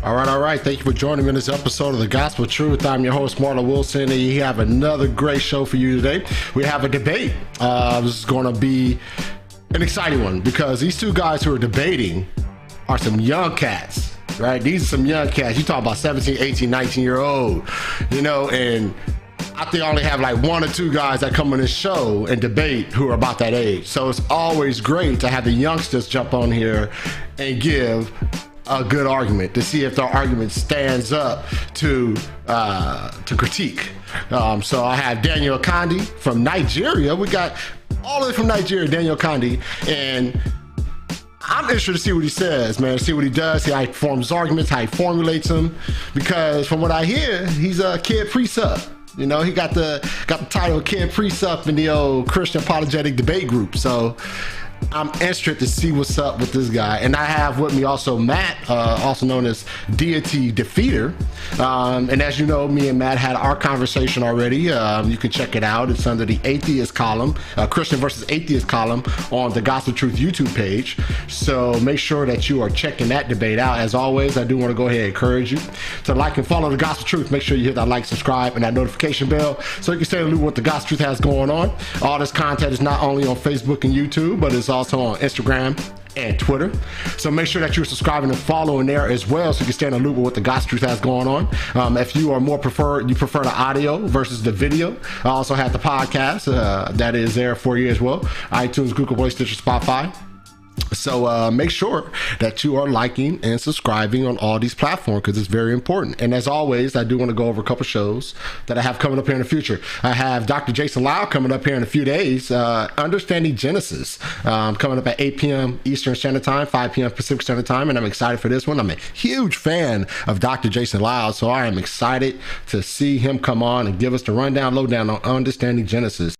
All right. Thank you for joining me in this episode of The Gospel Truth. I'm your host, Marlon Wilson, and we have another great show for you today. We have a debate. This is going to be an exciting one because these two guys who are debating are some young cats, right? These are some young cats. You talk about 17, 18, 19-year-old, and I think I only have like one or two guys that come on this show and debate who are about that age. So it's always great to have the youngsters jump on here and give a good argument to see if their argument stands up to critique. So I have Daniel Kandi from Nigeria. We got all the way from Nigeria, Daniel Kandi, and I'm interested to see what he says, man. See what he does, see how he forms arguments, how he formulates them. Because from what I hear, he's a kid precept. He got the title Kid Precept in the old Christian apologetic debate group. So I'm interested to see what's up with this guy. And I have with me also Matt, also known as Deity Defeater. And as you know, me and Matt had our conversation already. You can check it out. It's under the Atheist column, Christian versus Atheist column on the Gospel Truth YouTube page. So make sure that you are checking that debate out. As always, I do want to go ahead and encourage you to like and follow the Gospel Truth. Make sure you hit that like, subscribe, and that notification bell so you can stay in the loop with what the Gospel Truth has going on. All this content is not only on Facebook and YouTube, but it's also on Instagram and Twitter. So make sure that you're subscribing and following there as well so you can stay in the loop with what the Gospel Truth has going on. If you are you prefer the audio versus the video, I also have the podcast that is there for you as well. iTunes, Google Play, Stitcher, Spotify. So make sure that you are liking and subscribing on all these platforms because it's very important. And as always, I do want to go over a couple shows that I have coming up here in the future. I have Dr. Jason Lau coming up here in a few days, Understanding Genesis, coming up at 8 p.m. Eastern Standard Time, 5 p.m. Pacific Standard Time, and I'm excited for this one. I'm a huge fan of Dr. Jason Lau, so I am excited to see him come on and give us the lowdown on Understanding Genesis.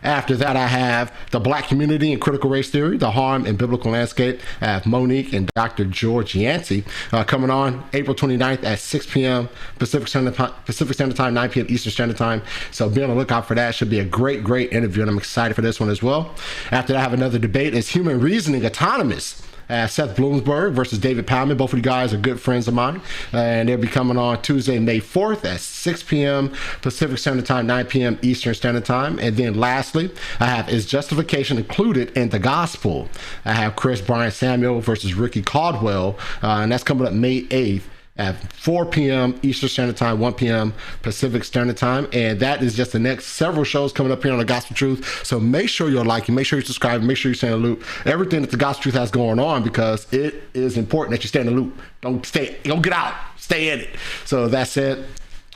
After that, I have the Black Community and Critical Race Theory, the Harm and Biblical Landscape. I have Monique and Dr. George Yancey coming on April 29th at 6 p.m. Pacific Standard Time, 9 p.m. Eastern Standard Time. So be on the lookout for that. Should be a great interview, and I'm excited for this one as well. After that, I have another debate. Is human reasoning autonomous? Seth Bloomsburg versus David Powman. Both of you guys are good friends of mine. And they'll be coming on Tuesday, May 4th at 6 p.m. Pacific Standard Time, 9 p.m. Eastern Standard Time. And then lastly, I have Is Justification Included in the Gospel? I have Chris Brian Samuel versus Ricky Caldwell. And that's coming up May 8th. At 4 p.m. Eastern Standard Time, 1 p.m. Pacific Standard Time. And that is just the next several shows coming up here on the Gospel Truth. So make sure you're liking, make sure you're subscribing, make sure you stay in the loop. Everything that the Gospel Truth has going on, because it is important that you stay in the loop. Don't get out, stay in it. So that's it.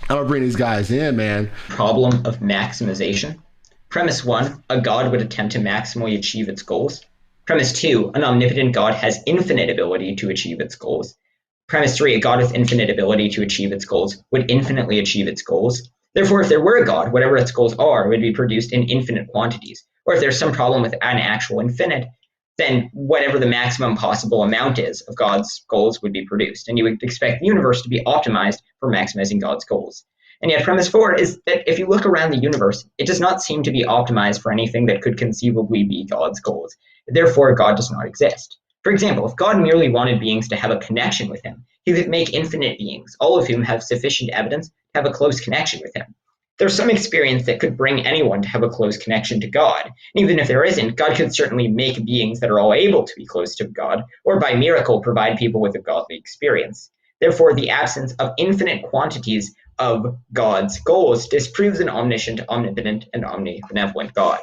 I'm gonna bring these guys in, man. Problem of maximization. Premise 1, a God would attempt to maximally achieve its goals. Premise 2, an omnipotent God has infinite ability to achieve its goals. Premise 3, a God with infinite ability to achieve its goals would infinitely achieve its goals. Therefore, if there were a God, whatever its goals are would be produced in infinite quantities. Or if there's some problem with an actual infinite, then whatever the maximum possible amount is of God's goals would be produced. And you would expect the universe to be optimized for maximizing God's goals. And yet premise 4 is that if you look around the universe, it does not seem to be optimized for anything that could conceivably be God's goals. Therefore, God does not exist. For example, if God merely wanted beings to have a connection with him, he would make infinite beings, all of whom have sufficient evidence to have a close connection with him. There's some experience that could bring anyone to have a close connection to God. And even if there isn't, God could certainly make beings that are all able to be close to God, or by miracle provide people with a godly experience. Therefore, the absence of infinite quantities of God's goals disproves an omniscient, omnipotent, and omnibenevolent God.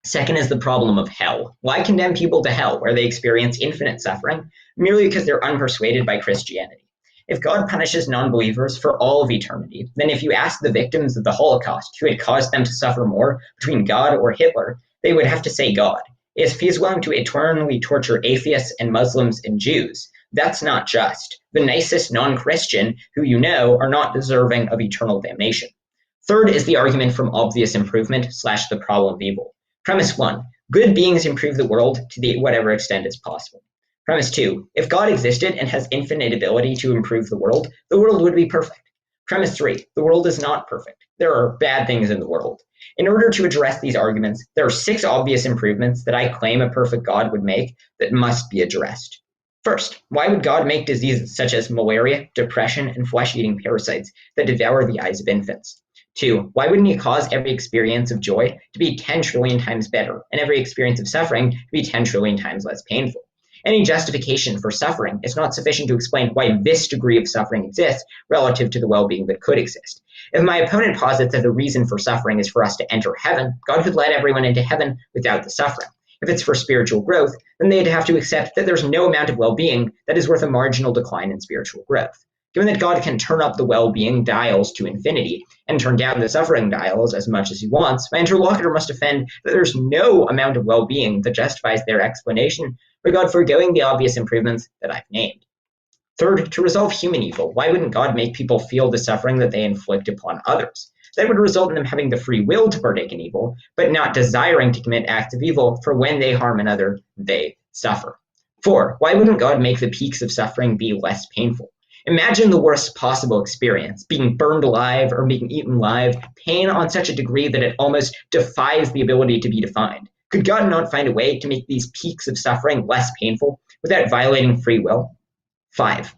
Second is the problem of hell. Why condemn people to hell where they experience infinite suffering merely because they're unpersuaded by Christianity? If God punishes non-believers for all of eternity, then if you ask the victims of the Holocaust who had caused them to suffer more between God or Hitler, they would have to say God. If he is willing to eternally torture atheists and Muslims and Jews, that's not just. The nicest non-Christian who you know are not deserving of eternal damnation. Third is the argument from obvious improvement / the problem of evil. Premise 1, good beings improve the world to whatever extent is possible. Premise 2, if God existed and has infinite ability to improve the world would be perfect. Premise 3, the world is not perfect. There are bad things in the world. In order to address these arguments, there are 6 obvious improvements that I claim a perfect God would make that must be addressed. First, why would God make diseases such as malaria, depression, and flesh-eating parasites that devour the eyes of infants? 2, why wouldn't he cause every experience of joy to be 10 trillion times better and every experience of suffering to be 10 trillion times less painful? Any justification for suffering is not sufficient to explain why this degree of suffering exists relative to the well-being that could exist. If my opponent posits that the reason for suffering is for us to enter heaven, God could let everyone into heaven without the suffering. If it's for spiritual growth, then they'd have to accept that there's no amount of well-being that is worth a marginal decline in spiritual growth. Given that God can turn up the well-being dials to infinity and turn down the suffering dials as much as he wants, my interlocutor must defend that there's no amount of well-being that justifies their explanation for God foregoing the obvious improvements that I've named. Third, to resolve human evil, why wouldn't God make people feel the suffering that they inflict upon others? That would result in them having the free will to partake in evil, but not desiring to commit acts of evil, for when they harm another, they suffer. 4, why wouldn't God make the peaks of suffering be less painful? Imagine the worst possible experience, being burned alive or being eaten alive, pain on such a degree that it almost defies the ability to be defined. Could God not find a way to make these peaks of suffering less painful without violating free will? 5,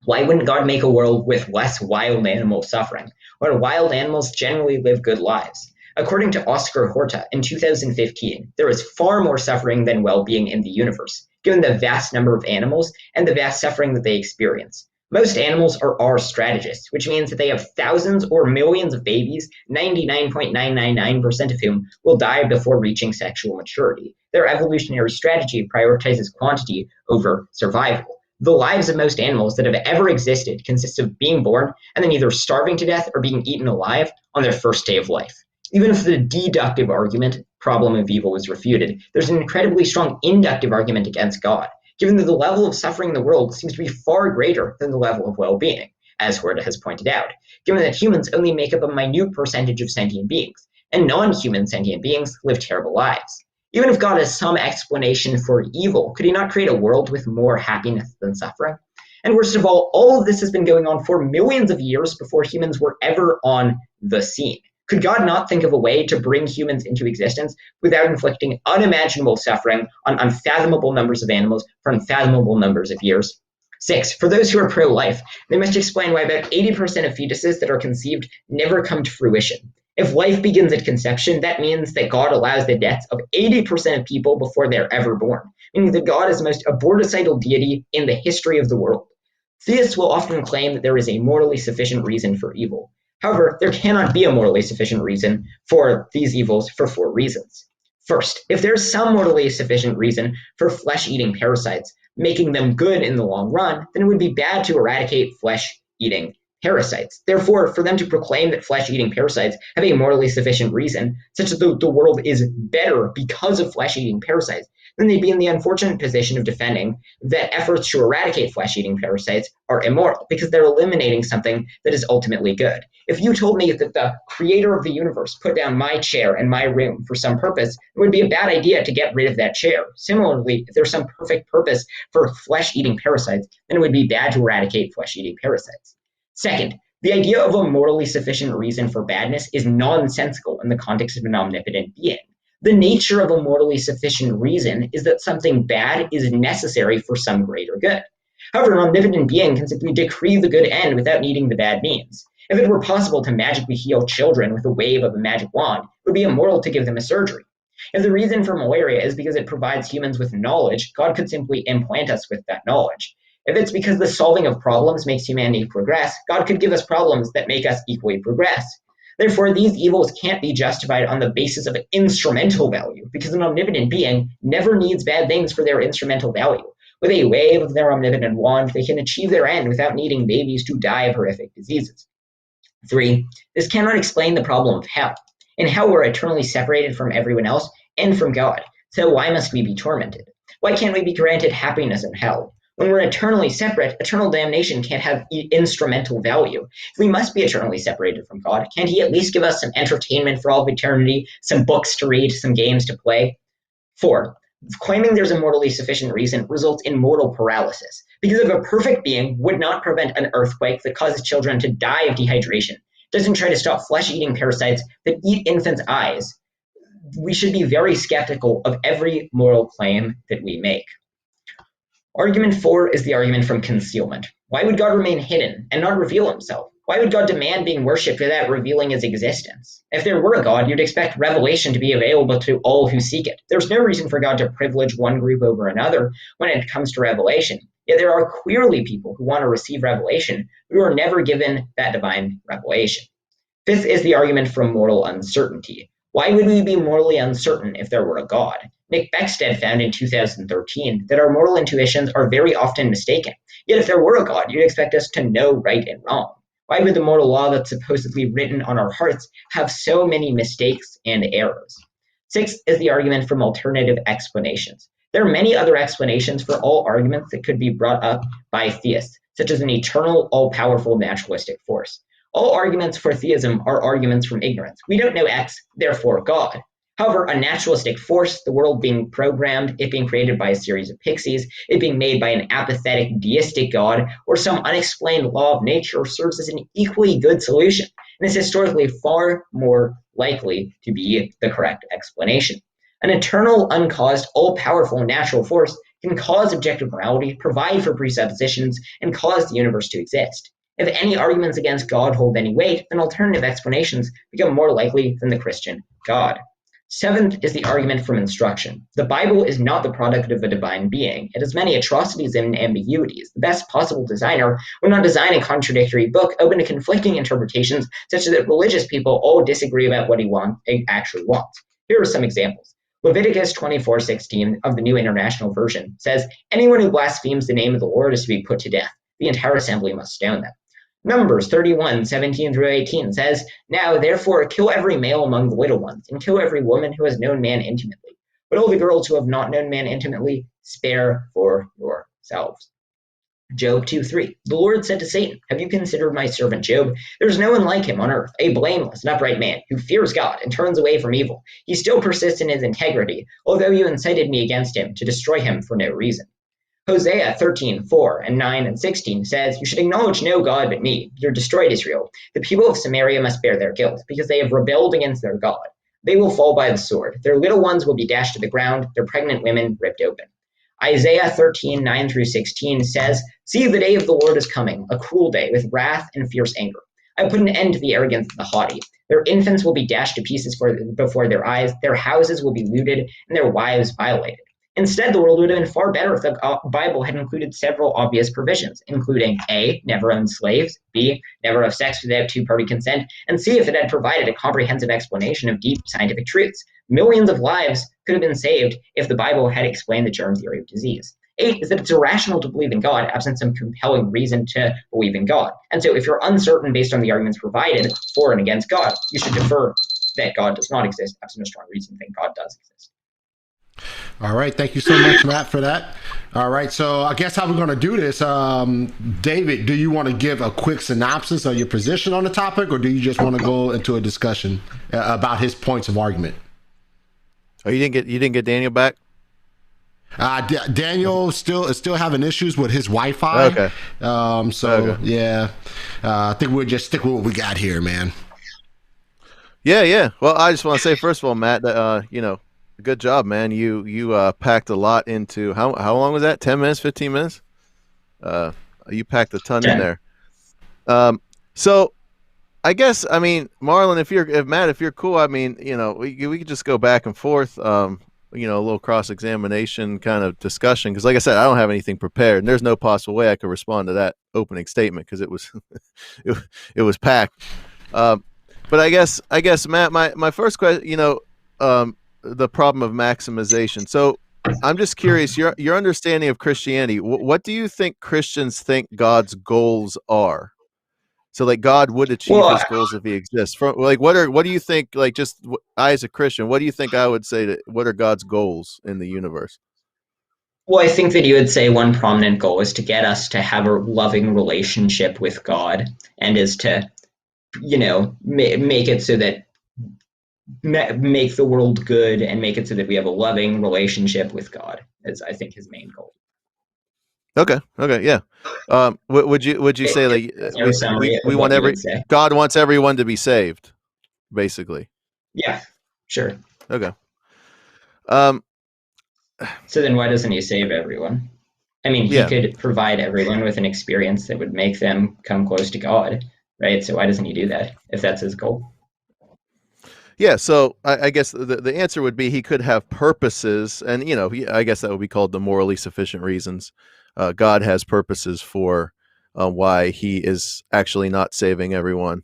why wouldn't God make a world with less wild animal suffering, where wild animals generally live good lives? According to Oscar Horta in 2015, there is far more suffering than well-being in the universe, given the vast number of animals and the vast suffering that they experience. Most animals are R strategists, which means that they have thousands or millions of babies, 99.999% of whom will die before reaching sexual maturity. Their evolutionary strategy prioritizes quantity over survival. The lives of most animals that have ever existed consist of being born and then either starving to death or being eaten alive on their first day of life. Even if the deductive argument, problem of evil, is refuted, there's an incredibly strong inductive argument against God, given that the level of suffering in the world seems to be far greater than the level of well-being, as Horta has pointed out, given that humans only make up a minute percentage of sentient beings, and non-human sentient beings live terrible lives. Even if God has some explanation for evil, could he not create a world with more happiness than suffering? And worst of all of this has been going on for millions of years before humans were ever on the scene. Could God not think of a way to bring humans into existence without inflicting unimaginable suffering on unfathomable numbers of animals for unfathomable numbers of years? 6, for those who are pro-life, they must explain why about 80% of fetuses that are conceived never come to fruition. If life begins at conception, that means that God allows the deaths of 80% of people before they're ever born, meaning that God is the most aborticidal deity in the history of the world. Theists will often claim that there is a morally sufficient reason for evil. However, there cannot be a morally sufficient reason for these evils for 4 reasons. First, if there's some morally sufficient reason for flesh-eating parasites, making them good in the long run, then it would be bad to eradicate flesh-eating parasites. Therefore, for them to proclaim that flesh-eating parasites have a morally sufficient reason, such that the world is better because of flesh-eating parasites, then they'd be in the unfortunate position of defending that efforts to eradicate flesh-eating parasites are immoral, because they're eliminating something that is ultimately good. If you told me that the creator of the universe put down my chair in my room for some purpose, it would be a bad idea to get rid of that chair. Similarly, if there's some perfect purpose for flesh-eating parasites, then it would be bad to eradicate flesh-eating parasites. Second, the idea of a morally sufficient reason for badness is nonsensical in the context of an omnipotent being. The nature of a morally sufficient reason is that something bad is necessary for some greater good. However, an omnipotent being can simply decree the good end without needing the bad means. If it were possible to magically heal children with a wave of a magic wand, it would be immoral to give them a surgery. If the reason for malaria is because it provides humans with knowledge, God could simply implant us with that knowledge. If it's because the solving of problems makes humanity progress, God could give us problems that make us equally progress. Therefore, these evils can't be justified on the basis of instrumental value, because an omnipotent being never needs bad things for their instrumental value. With a wave of their omnipotent wand, they can achieve their end without needing babies to die of horrific diseases. 3, this cannot explain the problem of hell. In hell, we're eternally separated from everyone else and from God, so why must we be tormented? Why can't we be granted happiness in hell? When we're eternally separate, eternal damnation can't have instrumental value. If we must be eternally separated from God, can't he at least give us some entertainment for all of eternity, some books to read, some games to play? 4, claiming there's a morally sufficient reason results in mortal paralysis, because if a perfect being would not prevent an earthquake that causes children to die of dehydration, doesn't try to stop flesh-eating parasites that eat infants' eyes, we should be very skeptical of every moral claim that we make. Argument 4 is the argument from concealment. Why would God remain hidden and not reveal himself? Why would God demand being worshipped without revealing his existence? If there were a God, you'd expect revelation to be available to all who seek it. There's no reason for God to privilege one group over another when it comes to revelation. Yet there are clearly people who want to receive revelation who are never given that divine revelation. Fifth is the argument from moral uncertainty. Why would we be morally uncertain if there were a God? Nick Beckstead found in 2013 that our moral intuitions are very often mistaken. Yet if there were a God, you'd expect us to know right and wrong. Why would the moral law that's supposedly written on our hearts have so many mistakes and errors? Sixth is the argument from alternative explanations. There are many other explanations for all arguments that could be brought up by theists, such as an eternal, all-powerful naturalistic force. All arguments for theism are arguments from ignorance. We don't know X, therefore God. However, a naturalistic force, the world being programmed, it being created by a series of pixies, it being made by an apathetic deistic God, or some unexplained law of nature serves as an equally good solution, and is historically far more likely to be the correct explanation. An eternal, uncaused, all-powerful natural force can cause objective morality, provide for presuppositions, and cause the universe to exist. If any arguments against God hold any weight, then alternative explanations become more likely than the Christian God. Seventh is the argument from instruction. The Bible is not the product of a divine being. It has many atrocities and ambiguities. The best possible designer would not design a contradictory book open to conflicting interpretations such that religious people all disagree about what he actually wants. Here are some examples. Leviticus 24:16 of the New International Version says, "Anyone who blasphemes the name of the Lord is to be put to death. The entire assembly must stone them." Numbers 31:17 through 18 says, "Now therefore kill every male among the little ones, and kill every woman who has known man intimately. But all the girls who have not known man intimately, spare for yourselves." Job 2:3. The Lord said to Satan, "Have you considered my servant Job? There is no one like him on earth, a blameless and upright man, who fears God and turns away from evil. He still persists in his integrity, although you incited me against him to destroy him for no reason." Hosea 13:4 and 9 and 16 says, "You should acknowledge no God but me. You destroyed Israel. The people of Samaria must bear their guilt, because they have rebelled against their God. They will fall by the sword. Their little ones will be dashed to the ground, their pregnant women ripped open." Isaiah 13:9 through 16 says, "See, the day of the Lord is coming, a cruel day with wrath and fierce anger. I will put an end to the arrogance of the haughty. Their infants will be dashed to pieces before their eyes, their houses will be looted, and their wives violated." Instead, the world would have been far better if the Bible had included several obvious provisions, including A, never own slaves, B, never have sex without two-party consent, and C, if it had provided a comprehensive explanation of deep scientific truths. Millions of lives could have been saved if the Bible had explained the germ theory of disease. 8 is that it's irrational to believe in God absent some compelling reason to believe in God. And so if you're uncertain based on the arguments provided for and against God, you should defer that God does not exist absent a strong reason to think God does exist. All right. Thank you so much, Matt, for that. All right. So I guess how we're going to do this, David, do you want to give a quick synopsis of your position on the topic, or do you just want to go into a discussion about his points of argument? Oh, you didn't get Daniel back? Daniel still having issues with his Wi-Fi. Okay. Okay. Yeah, I think we'll just stick with what we got here, man. Yeah. Well, I just want to say, first of all, Matt, that, good job, man. You packed a lot into how long was that? 10 minutes, 15 minutes? You packed a ton in there. So I guess, Marlon, if you're cool, we could just go back and forth, a little cross-examination kind of discussion. Because like I said, I don't have anything prepared, and there's no possible way I could respond to that opening statement because it was, it was packed. But I guess, Matt, my first question, the problem of maximization. So I'm just curious, your understanding of Christianity, what do you think Christians think God's goals are? So like God would achieve his goals if he exists. What do you think, I as a Christian, what do you think I would say what are God's goals in the universe? Well, I think that you would say one prominent goal is to get us to have a loving relationship with God, and is to, make it so that make the world good and make it so that we have a loving relationship with God, is I think his main goal. Okay, yeah. Would you say we want God wants everyone to be saved, basically? Yeah, sure. Okay. So then why doesn't he save everyone? I mean, he Yeah. could provide everyone with an experience that would make them come close to God, right? So why doesn't he do that if that's his goal? Yeah, so I guess the answer would be he could have purposes, and I guess that would be called the morally sufficient reasons. God has purposes for why he is actually not saving everyone,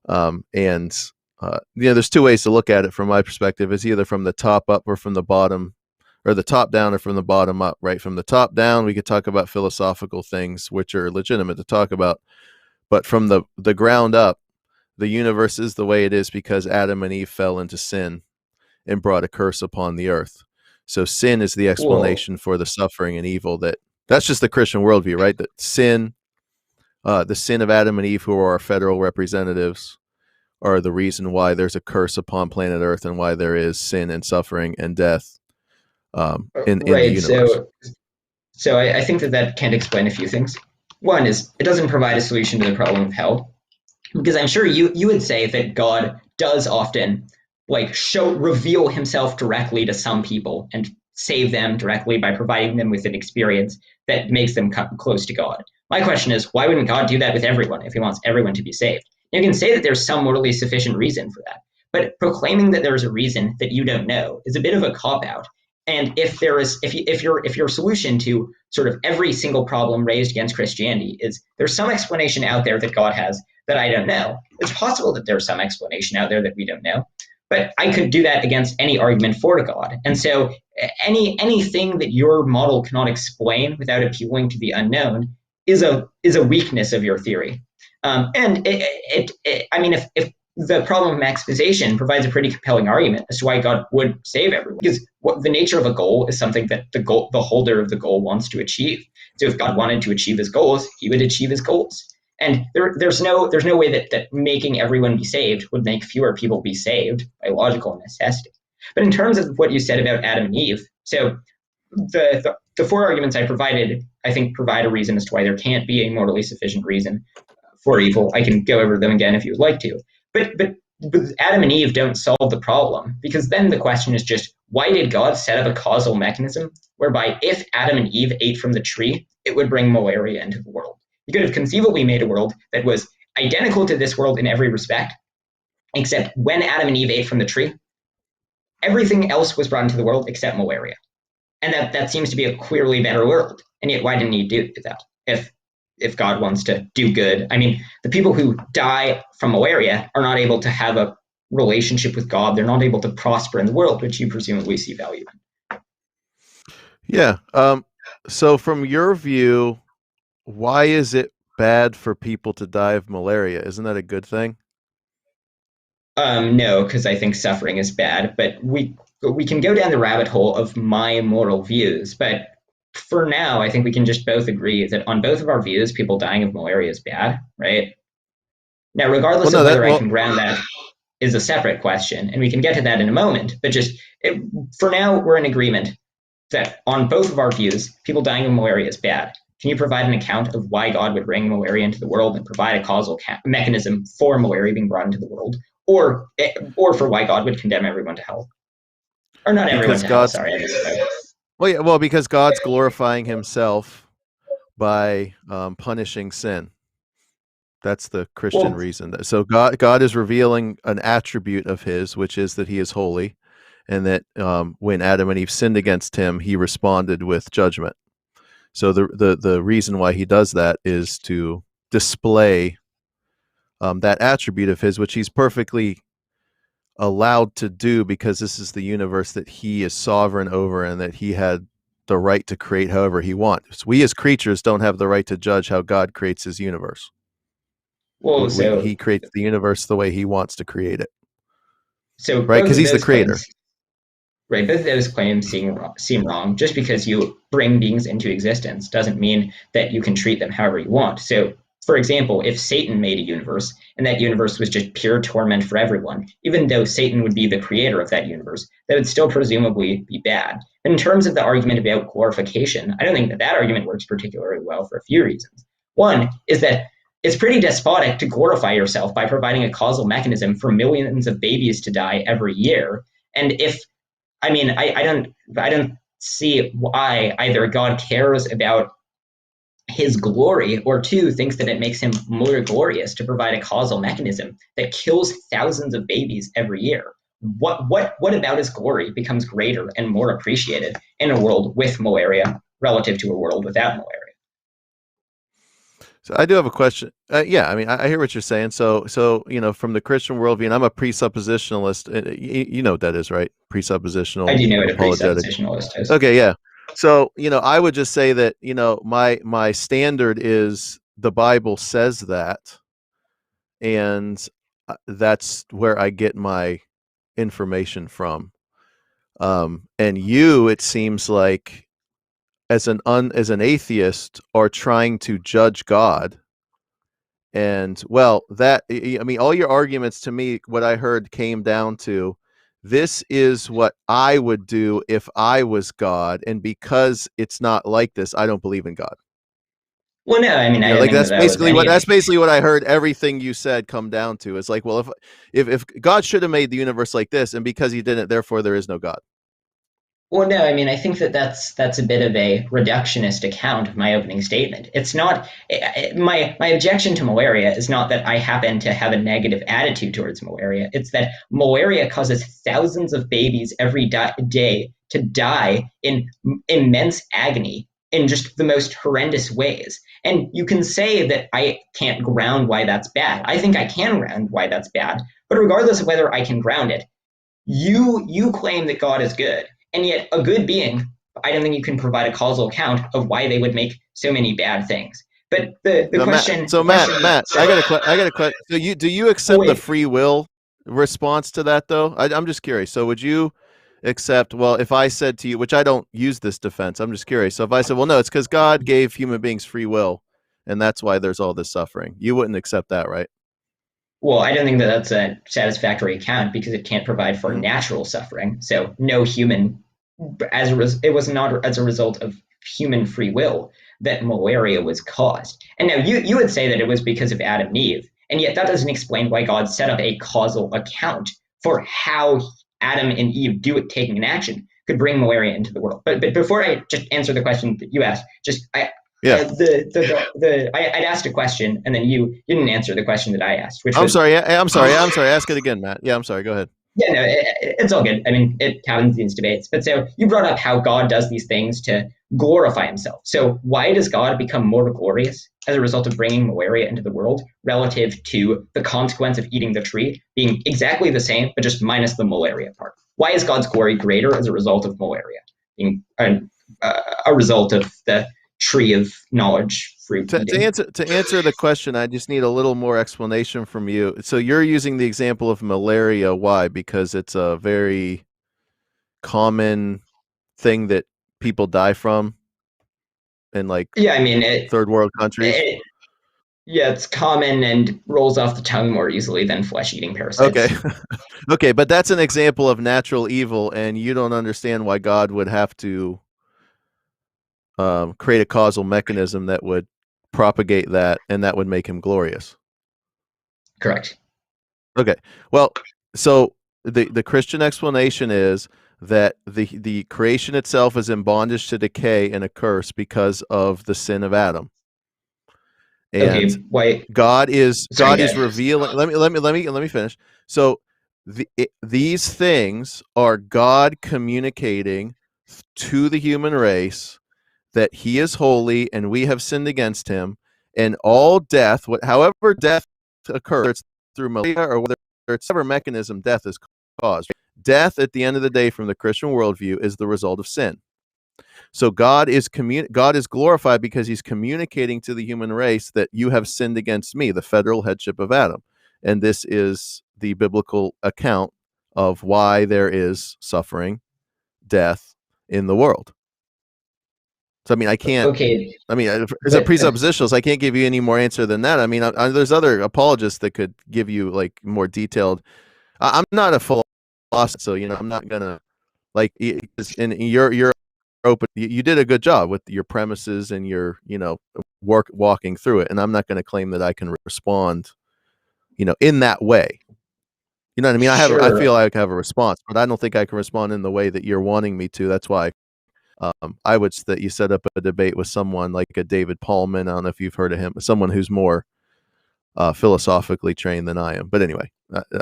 and there's two ways to look at it from my perspective. It's either from the top up or from the bottom, or the top down or from the bottom up. Right, from the top down, we could talk about philosophical things, which are legitimate to talk about, but from the ground up, the universe is the way it is because Adam and Eve fell into sin and brought a curse upon the earth. So sin is the Well, explanation for the suffering and evil that's just the Christian worldview, right? That sin, the sin of Adam and Eve, who are our federal representatives, are the reason why there's a curse upon planet Earth and why there is sin and suffering and death in the right. universe. So I think that can explain a few things. One is it doesn't provide a solution to the problem of hell, because I'm sure you would say that God does often reveal himself directly to some people and save them directly by providing them with an experience that makes them come close to God. My question is, why wouldn't God do that with everyone if he wants everyone to be saved? You can say that there's some morally sufficient reason for that, but proclaiming that there's a reason that you don't know is a bit of a cop-out. And if your solution to sort of every single problem raised against Christianity is there's some explanation out there that God has that I don't know, it's possible that there's some explanation out there that we don't know. But I could do that against any argument for God. And so anything that your model cannot explain without appealing to the unknown is a weakness of your theory. And if the problem of maximization provides a pretty compelling argument as to why God would save everyone, because the nature of a goal is something that the holder of the goal wants to achieve. So if God wanted to achieve his goals, he would achieve his goals. And there's no way that making everyone be saved would make fewer people be saved by logical necessity. But in terms of what you said about Adam and Eve, so the four arguments I provided, I think, provide a reason as to why there can't be a morally sufficient reason for evil. I can go over them again if you would like to. But Adam and Eve don't solve the problem, because then the question is just, why did God set up a causal mechanism whereby if Adam and Eve ate from the tree, it would bring malaria into the world? He could have conceivably made a world that was identical to this world in every respect, except when Adam and Eve ate from the tree, everything else was brought into the world except malaria. And that seems to be a clearly better world. And yet, why didn't he do that? If God wants to do good, I mean, the people who die from malaria are not able to have a relationship with God. They're not able to prosper in the world, which you presumably see value in. Yeah. So from your view, why is it bad for people to die of malaria? Isn't that a good thing? No, because I think suffering is bad. But we can go down the rabbit hole of my moral views. But for now, I think we can just both agree that on both of our views, people dying of malaria is bad, right? Now, regardless of whether I can ground that is a separate question, and we can get to that in a moment. But for now, we're in agreement that on both of our views, people dying of malaria is bad. Can you provide an account of why God would bring malaria into the world and provide a causal mechanism for malaria being brought into the world, or for why God would condemn everyone to hell? Or not everyone to hell, sorry. Well, because God's glorifying himself by punishing sin. That's the Christian reason. So God is revealing an attribute of his, which is that he is holy, and that when Adam and Eve sinned against him, he responded with judgment. So the reason why he does that is to display that attribute of his, which he's perfectly allowed to do, because this is the universe that he is sovereign over and that he had the right to create however he wants. We as creatures don't have the right to judge how God creates his universe. Well, he creates the universe the way he wants to create it. So right, because he's the creator. Right, both of those claims seem wrong. Just because you bring beings into existence doesn't mean that you can treat them however you want. So, for example, if Satan made a universe and that universe was just pure torment for everyone, even though Satan would be the creator of that universe, that would still presumably be bad. And in terms of the argument about glorification, I don't think that argument works particularly well for a few reasons. One is that it's pretty despotic to glorify yourself by providing a causal mechanism for millions of babies to die every year. And I don't see why either God cares about his glory, or two, thinks that it makes him more glorious to provide a causal mechanism that kills thousands of babies every year. What about his glory becomes greater and more appreciated in a world with malaria relative to a world without malaria? So I do have a question. Yeah, I mean, I hear what you're saying. So from the Christian worldview, and I'm a presuppositionalist. You know what that is, right? I Presuppositional do know what a apologetic. presuppositionalist is. Okay, yeah. So I would just say that my standard is the Bible says that, and that's where I get my information from. And it seems like as an atheist are trying to judge God. And all your arguments to me, what I heard came down to, this is what I would do if I was God, and because it's not like this, I don't believe in God. Well, no, I mean, I don't think that's that was basically any that's basically what I heard. Everything you said come down to. It's like, well, if God should have made the universe like this, and because He didn't, therefore there is no God. Well, no, I mean, I think that's a bit of a reductionist account of my opening statement. It's not my objection to malaria is not that I happen to have a negative attitude towards malaria. It's that malaria causes thousands of babies every day to die in immense agony in just the most horrendous ways. And you can say that I can't ground why that's bad. I think I can ground why that's bad. But regardless of whether I can ground it, you claim that God is good. And yet a good being, I don't think you can provide a causal account of why they would make so many bad things. But the question. Matt, I got a question. So do you accept the free will response to that though? I'm just curious. So would you accept, well, if I said to you, which I don't use this defense, I'm just curious. So if I said, well, no, it's because God gave human beings free will, and that's why there's all this suffering, you wouldn't accept that, right? Well, I don't think that that's a satisfactory account because it can't provide for natural suffering. So no human, it was not as a result of human free will that malaria was caused. And now you would say that it was because of Adam and Eve, and yet that doesn't explain why God set up a causal account for how Adam and Eve taking an action could bring malaria into the world. But before I just answer the question that you asked, I'd asked a question and then you didn't answer the question that I asked. I'm sorry. Ask it again, Matt. Yeah, I'm sorry. Go ahead. Yeah, no, it's all good. I mean, it happens in these debates. But so you brought up how God does these things to glorify himself. So why does God become more glorious as a result of bringing malaria into the world relative to the consequence of eating the tree being exactly the same, but just minus the malaria part? Why is God's glory greater as a result of malaria being a result of the tree of knowledge fruit? To answer the question, I just need a little more explanation from you. So you're using the example of malaria. Why? Because it's a very common thing that people die from in third world countries. It's common and rolls off the tongue more easily than flesh-eating parasites. Okay. Okay, but that's an example of natural evil, and you don't understand why God would have to create a causal mechanism that would propagate that, and that would make him glorious. Correct. Okay. Well, so the Christian explanation is that the creation itself is in bondage to decay and a curse because of the sin of Adam. And God is revealing. Let me finish. So these things are God communicating to the human race that he is holy and we have sinned against him, and all death, however death occurs through malaria or whether it's whatever mechanism death is caused, death at the end of the day from the Christian worldview is the result of sin. So God is glorified because he's communicating to the human race that you have sinned against me, the federal headship of Adam. And this is the biblical account of why there is suffering, death in the world. So, I mean, I can't. Okay. I mean, as a presuppositionalist, I can't give you any more answer than that. I mean, there's other apologists that could give you more detailed. I'm not a philosopher, so I'm not gonna and you're open. You did a good job with your premises and your walking through it, and I'm not going to claim that I can respond, in that way. You know what I mean? I feel like I have a response, but I don't think I can respond in the way that you're wanting me to. That's why I would that you set up a debate with someone like a David Paulman. I don't know if you've heard of him, someone who's more philosophically trained than I am. But anyway,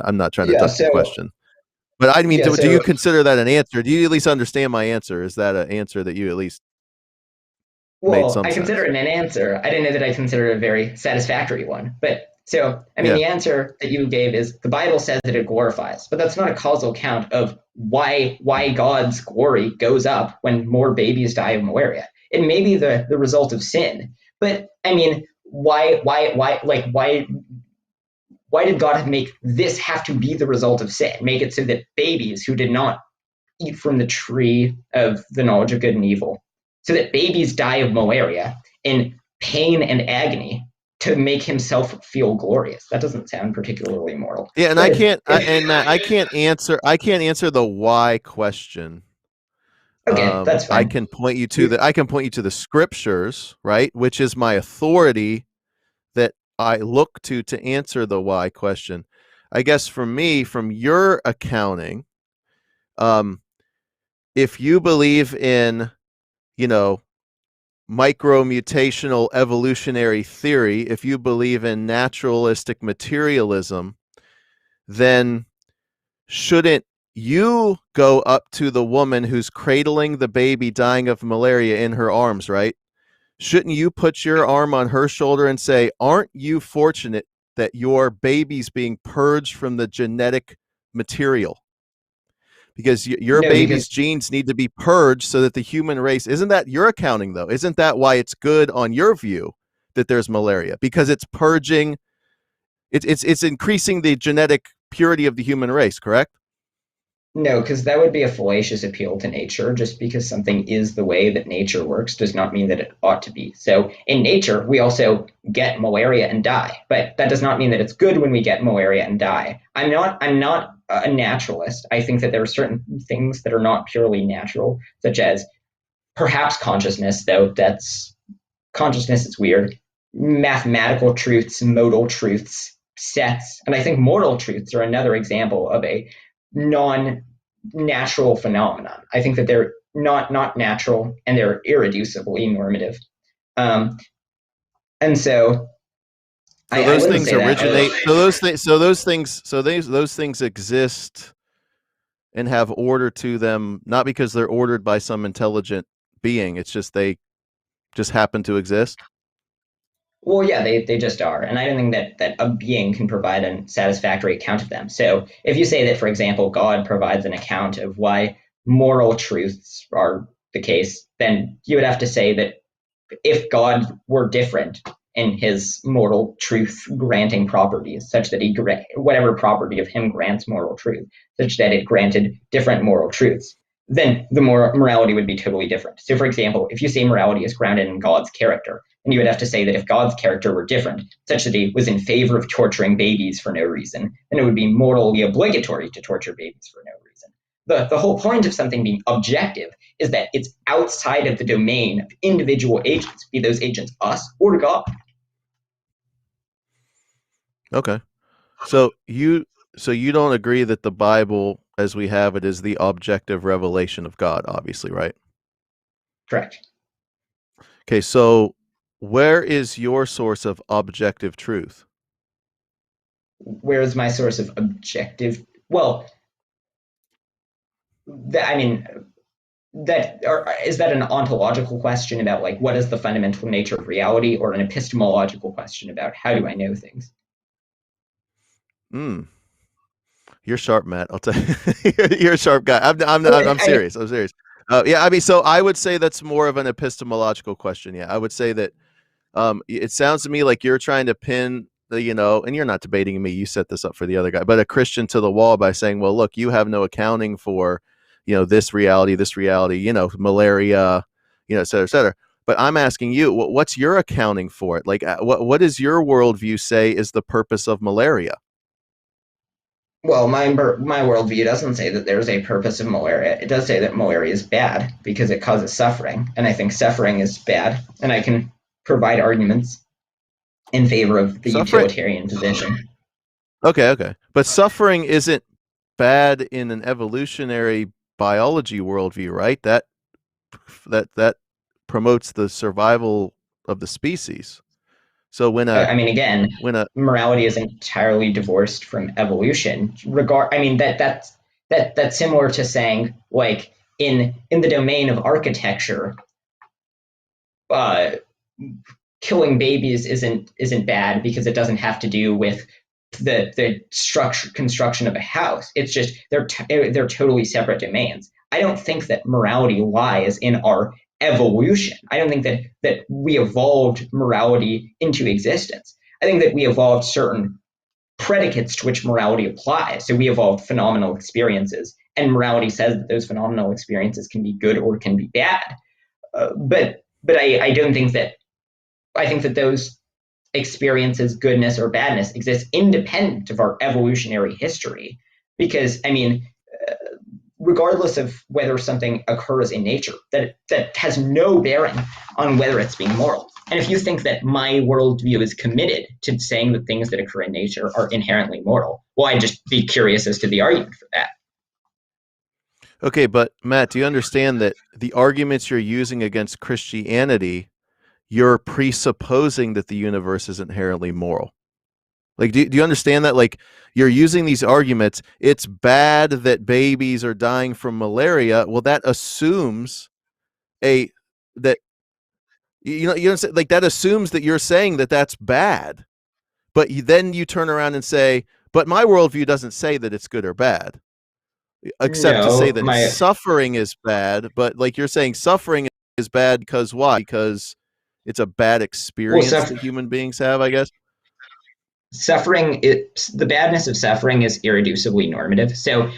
I'm not trying to duck the question. But I mean, do you consider that an answer? Do you at least understand my answer? Is that an answer that you at least made some sense? I consider it an answer. I didn't know that I consider it a very satisfactory one. But so, I mean, the answer that you gave is the Bible says that it glorifies, but that's not a causal account of why God's glory goes up when more babies die of malaria. It may be the result of sin, but I mean, why did God make this have to be the result of sin? Make it so that babies who did not eat from the tree of the knowledge of good and evil, so that babies die of malaria in pain and agony to make himself feel glorious. That doesn't sound particularly moral. Yeah, and Matt, I can't answer the why question. Okay, that's fine. I can point you to the scriptures, right, which is my authority that I look to answer the why question. I guess for me, from your accounting, if you believe in, micro-mutational evolutionary theory, if you believe in naturalistic materialism, then shouldn't you go up to the woman who's cradling the baby dying of malaria in her arms, right? Shouldn't you put your arm on her shoulder and say, aren't you fortunate that your baby's being purged from the genetic material? Because your baby's genes need to be purged so that the human race, isn't that your accounting though? Isn't that why it's good on your view that there's malaria? Because it's purging, it's increasing the genetic purity of the human race, correct? No, because that would be a fallacious appeal to nature. Just because something is the way that nature works does not mean that it ought to be. So in nature, we also get malaria and die, but that does not mean that it's good when we get malaria and die. I'm not a naturalist. I think that there are certain things that are not purely natural, such as perhaps consciousness, though consciousness is weird, mathematical truths, modal truths, sets, and I think moral truths are another example of a non-natural phenomenon. I think that they're not natural and they're irreducibly normative. And so those things originate. Those things exist and have order to them, not because they're ordered by some intelligent being. It's just they just happen to exist. Well, yeah, they just are. And I don't think that a being can provide a satisfactory account of them. So if you say that, for example, God provides an account of why moral truths are the case, then you would have to say that if God were different in his moral truth granting properties, such that whatever property of him grants moral truth, such that it granted different moral truths, then the morality would be totally different. So, for example, if you say morality is grounded in God's character, and you would have to say that if God's character were different, such that he was in favor of torturing babies for no reason, then it would be morally obligatory to torture babies for no reason. The whole point of something being objective is that it's outside of the domain of individual agents, be those agents us or God. Okay. So you don't agree that the Bible, as we have it, is the objective revelation of God, obviously, right? Correct. Okay, so where is your source of objective truth? Where is my source of objective? Well, is that an ontological question about like what is the fundamental nature of reality, or an epistemological question about how do I know things? You're sharp, Matt. I'll tell you. You're a sharp guy. I'm serious. I'm serious. Yeah, I mean, so I would say that's more of an epistemological question. Yeah, I would say that it sounds to me like you're trying to pin the, and you're not debating me. You set this up for the other guy, but a Christian to the wall by saying, well, look, you have no accounting for, this reality, malaria, et cetera, et cetera. But I'm asking you, what's your accounting for it? Like, what does your worldview say is the purpose of malaria? Well, my worldview doesn't say that there's a purpose of malaria. It does say that malaria is bad because it causes suffering, and I think suffering is bad, and I can provide arguments in favor of the utilitarian position. Okay. But suffering isn't bad in an evolutionary biology worldview, right? That that promotes the survival of the species. So I mean, again, when a morality is entirely divorced from evolution. I mean, that's similar to saying, like, in the domain of architecture, uh, killing babies isn't bad because it doesn't have to do with the construction of a house. It's just they're totally separate domains. I don't think that morality lies in our evolution. I don't think that we evolved morality into existence. I think that we evolved certain predicates to which morality applies. So we evolved phenomenal experiences, and morality says that those phenomenal experiences can be good or can be bad. But I don't think that I think that those experiences, goodness or badness, exist independent of our evolutionary history. Because, I mean, regardless of whether something occurs in nature, that has no bearing on whether it's being moral. And if you think that my worldview is committed to saying that things that occur in nature are inherently moral, well, I'd just be curious as to the argument for that. Okay, but Matt, do you understand that the arguments you're using against Christianity, you're presupposing that the universe is inherently moral? Like, do you understand that? Like, you're using these arguments. It's bad that babies are dying from malaria. Well, that assumes that like that assumes that you're saying that that's bad. But then you turn around and say, but my worldview doesn't say that it's good or bad, except to say that suffering is bad. But like you're saying, suffering is bad because why? Because it's a bad experience that human beings have, I guess. The badness of suffering is irreducibly normative. So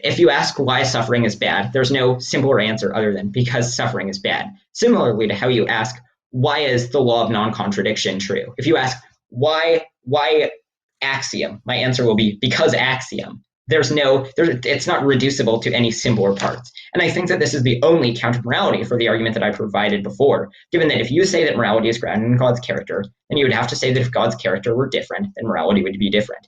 if you ask why suffering is bad, there's no simpler answer other than because suffering is bad. Similarly to how you ask, why is the law of non-contradiction true? If you ask, why axiom, my answer will be because axiom. It's not reducible to any simpler parts. And I think that this is the only counter-morality for the argument that I provided before, given that if you say that morality is grounded in God's character, then you would have to say that if God's character were different, then morality would be different.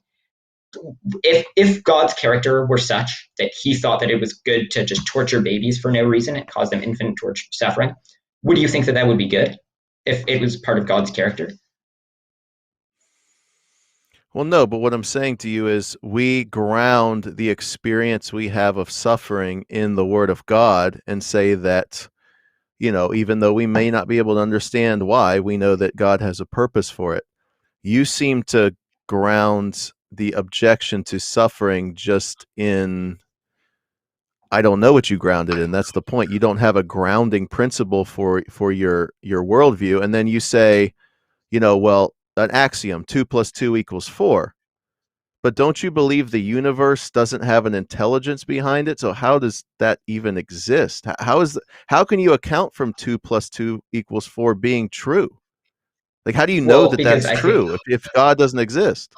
If God's character were such that he thought that it was good to just torture babies for no reason and cause them infinite suffering, would you think that that would be good if it was part of God's character? Well, no, but what I'm saying to you is we ground the experience we have of suffering in the Word of God and say that, even though we may not be able to understand why, we know that God has a purpose for it. You seem to ground the objection to suffering just in, I don't know what you ground it in. That's the point. You don't have a grounding principle for your worldview. And then you say, well, an axiom, 2 + 2 = 4. But don't you believe the universe doesn't have an intelligence behind it? So how does that even exist? How can you account from 2 + 2 = 4 being true? Like, how do you know that that's true if God doesn't exist?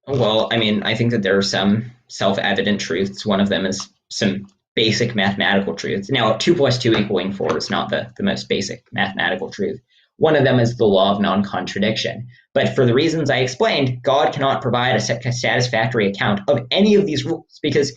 Well, I mean, I think that there are some self-evident truths. One of them is some basic mathematical truths. Now, 2 + 2 = 4 is not the most basic mathematical truth. One of them is the law of non-contradiction. But for the reasons I explained, God cannot provide a satisfactory account of any of these rules because,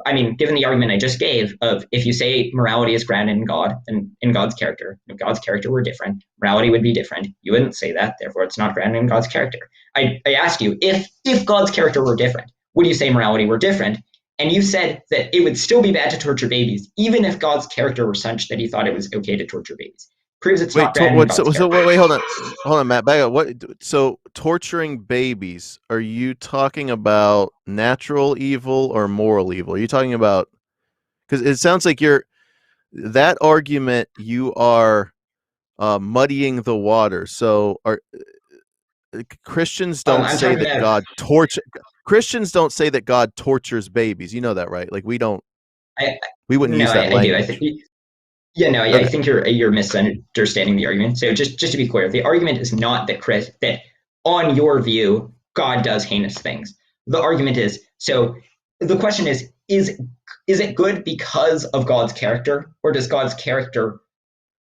I mean, given the argument I just gave of if you say morality is grounded in God and in God's character, if God's character were different, morality would be different. You wouldn't say that, therefore it's not grounded in God's character. I asked you, if God's character were different, would you say morality were different? And you said that it would still be bad to torture babies, even if God's character were such that he thought it was okay to torture babies. Proves it's not grounded in God's character. Wait, hold on, Matt, back up. So torturing babies, are you talking about natural evil or moral evil? Are you talking about, because it sounds like that argument you are muddying the water. So Christians don't say that Christians don't say that God tortures babies. You know that, right? Like we wouldn't use that language. I do. I think you're misunderstanding the argument. So just to be clear, the argument is not that on your view, God does heinous things. The argument is, so the question is it good because of God's character, or does God's character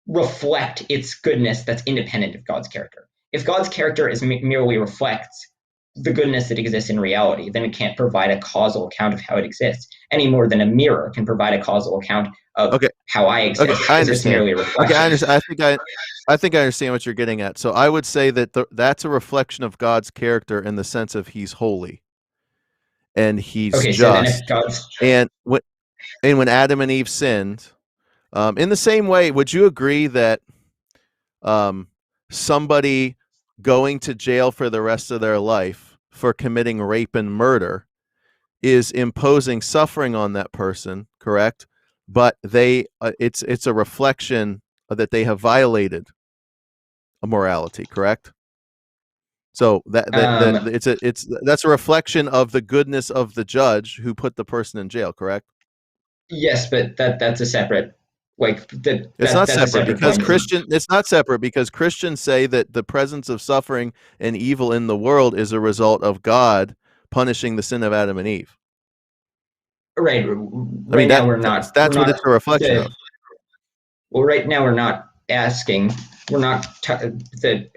reflect its goodness that's independent of God's character? If God's character merely reflects the goodness that exists in reality, then it can't provide a causal account of how it exists any more than a mirror can provide a causal account of Okay. how I exist. Okay, I It's just understand. merely a reflection. Okay, I understand. I think I understand what you're getting at. So I would say that that's a reflection of God's character in the sense of He's holy and He's Okay, so then if just. God's And when Adam and Eve sinned, in the same way, would you agree that somebody going to jail for the rest of their life for committing rape and murder is imposing suffering on that person, correct? But it's a reflection that they have violated a morality, correct? So that's a reflection of the goodness of the judge who put the person in jail, correct? yes, but that's a separate It's not that's a separate separate because point. it's not separate because Christians say that the presence of suffering and evil in the world is a result of God punishing the sin of Adam and Eve. Right. I mean, Right now we're not. that's what it's a reflection of. Well, right now we're not asking. We're not. I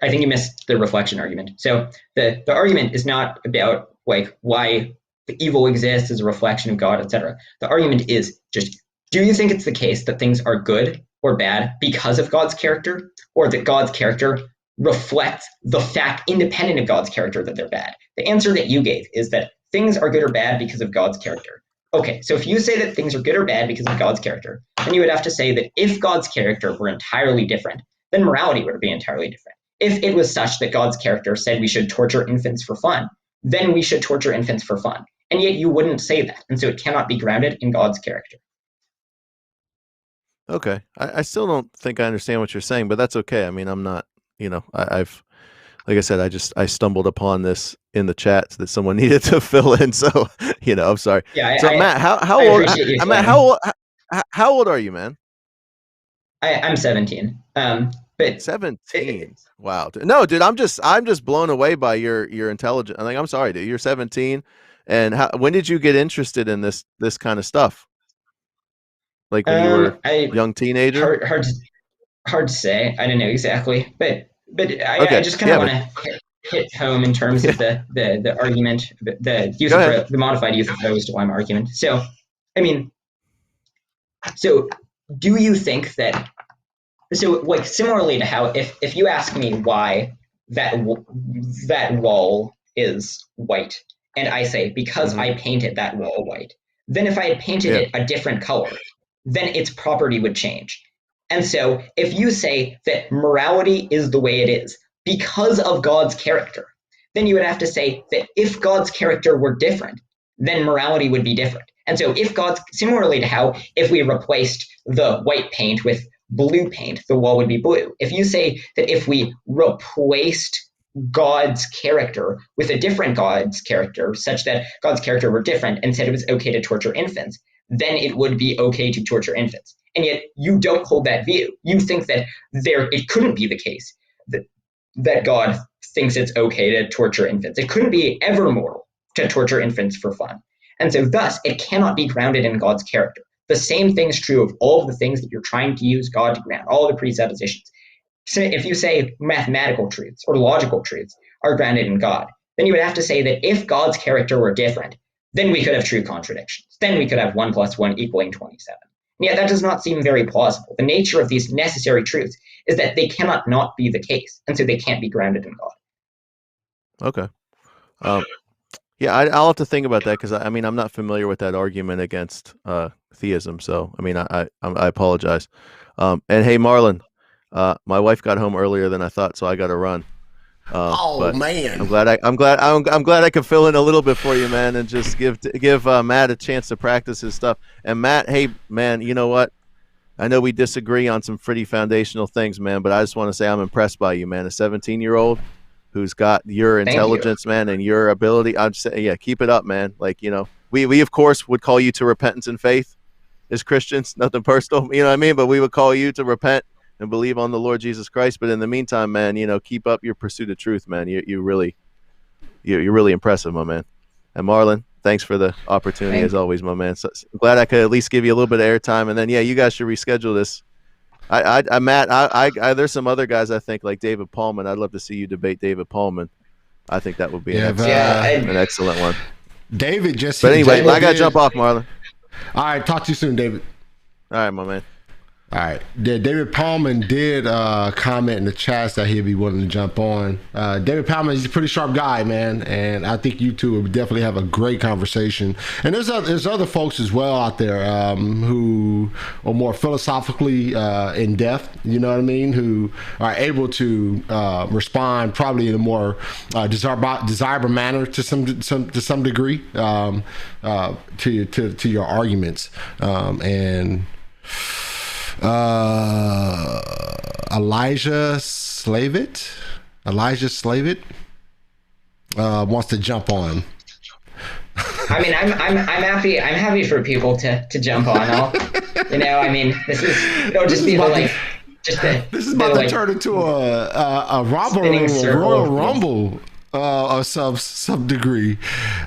think you missed the reflection argument. So the argument is not about why the evil exists as a reflection of God, etc. The argument is just: do you think it's the case that things are good or bad because of God's character, or that God's character reflects the fact, independent of God's character, that they're bad? The answer that you gave is that things are good or bad because of God's character. Okay, so if you say that things are good or bad because of God's character, then you would have to say that if God's character were entirely different, then morality would be entirely different. If it was such that God's character said we should torture infants for fun, then we should torture infants for fun. And yet you wouldn't say that. And so it cannot be grounded in God's character. Okay. I still don't think I understand what you're saying, but that's okay. I mean, I'm not, I've like I said, I stumbled upon this in the chat that someone needed to fill in. So, I'm sorry. Yeah. So Matt, how old? Matt, how old are you, man? I'm 17. But 17. Wow. No, dude, I'm just blown away by your intelligence. I'm sorry, dude. You're 17, and when did you get interested in this kind of stuff? Like when you were a young teenager? Hard to say. I don't know exactly, but I just kind of want to hit home in terms of the argument, the modified use of those to one argument. So, I mean, so do you think that? So, similarly to how if you ask me why that wall is white, and I say because I painted that wall white, then if I had painted it a different color, then its property would change. And so if you say that morality is the way it is because of God's character, then you would have to say that if God's character were different, then morality would be different. And so similarly to how if we replaced the white paint with blue paint, the wall would be blue. If you say that if we replaced God's character with a different God's character, such that God's character were different and said it was okay to torture infants, then it would be okay to torture infants. And yet you don't hold that view. You think that it couldn't be the case that God thinks it's okay to torture infants. It couldn't be ever moral to torture infants for fun. And so thus, it cannot be grounded in God's character. The same thing is true of all of the things that you're trying to use God to ground, all the presuppositions. So if you say mathematical truths or logical truths are grounded in God, then you would have to say that if God's character were different, then we could have true contradictions. Then we could have 1 + 1 = 27. And yet that does not seem very plausible. The nature of these necessary truths is that they cannot not be the case, and so they can't be grounded in God. Okay. Yeah, I'll have to think about that because I'm not familiar with that argument against theism. So I apologize. And hey, Marlon, my wife got home earlier than I thought, so I got to run. Man, I'm glad I could fill in a little bit for you, man, and just give Matt a chance to practice his stuff. And Matt, hey, man, you know what? I know we disagree on some pretty foundational things, man, but I just want to say I'm impressed by you, man. A 17-year-old who's got your intelligence, man, and your ability. I'd say, yeah, keep it up, man. We of course would call you to repentance and faith as Christians. Nothing personal, you know what I mean? But we would call you to repent and believe on the Lord Jesus Christ. But in the meantime, man, keep up your pursuit of truth, man. You're really impressive, my man. And Marlon, thanks for the opportunity as always, my man. So I'm glad I could at least give you a little bit of airtime. And then, yeah, you guys should reschedule this. Matt, there's some other guys I think like David Paulman. I'd love to see you debate David Paulman. I think that would be Yeah, an excellent one. David just. But anyway, David I gotta jump off, Marlon. All right, talk to you soon, David. All right, my man. All right. David Palman did comment in the chats that he'd be willing to jump on. David Palman is a pretty sharp guy, man, and I think you two would definitely have a great conversation. And there's other folks as well out there who are more philosophically in depth, you know what I mean, who are able to respond probably in a more desirable manner to some degree to your arguments and. Elijah Slavit wants to jump on. I mean, I'm happy. I'm happy for people to jump on. This is about to turn into a Royal Rumble. Of some degree.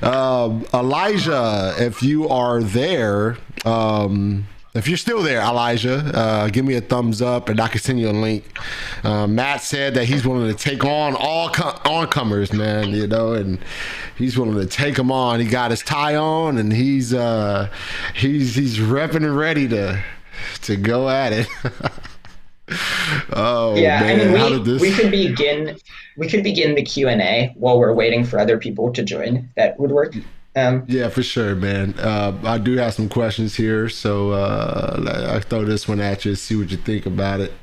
Elijah, if you are there, if you're still there, Elijah, give me a thumbs up and I can send you a link. Matt said that he's willing to take on all oncomers, man, you know, and he's willing to take them on. He got his tie on and he's repping and ready to go at it. Oh yeah, man, I mean, we could begin the Q&A while we're waiting for other people to join. That would work. Yeah, for sure, man. I do have some questions here, so I throw this one at you, see what you think about it.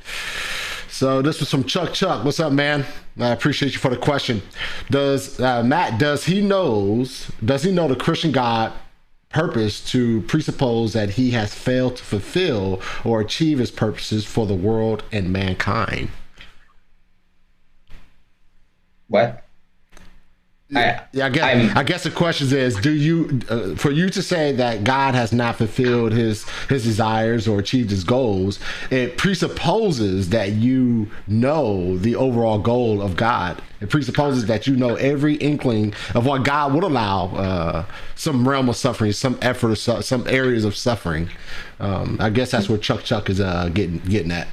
So this was from Chuck. What's up, man? I appreciate you for the question. Does he know the Christian God purpose to presuppose that he has failed to fulfill or achieve his purposes for the world and mankind? What? I guess the question is, do you, for you to say that God has not fulfilled his desires or achieved his goals, it presupposes that you know the overall goal of God. It presupposes that you know every inkling of what God would allow, some realm of suffering, some effort, some areas of suffering. I guess that's where Chuck is getting at.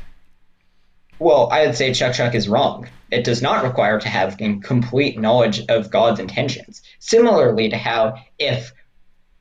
Well, I would say Chuck is wrong. It does not require to have complete knowledge of God's intentions. Similarly to how if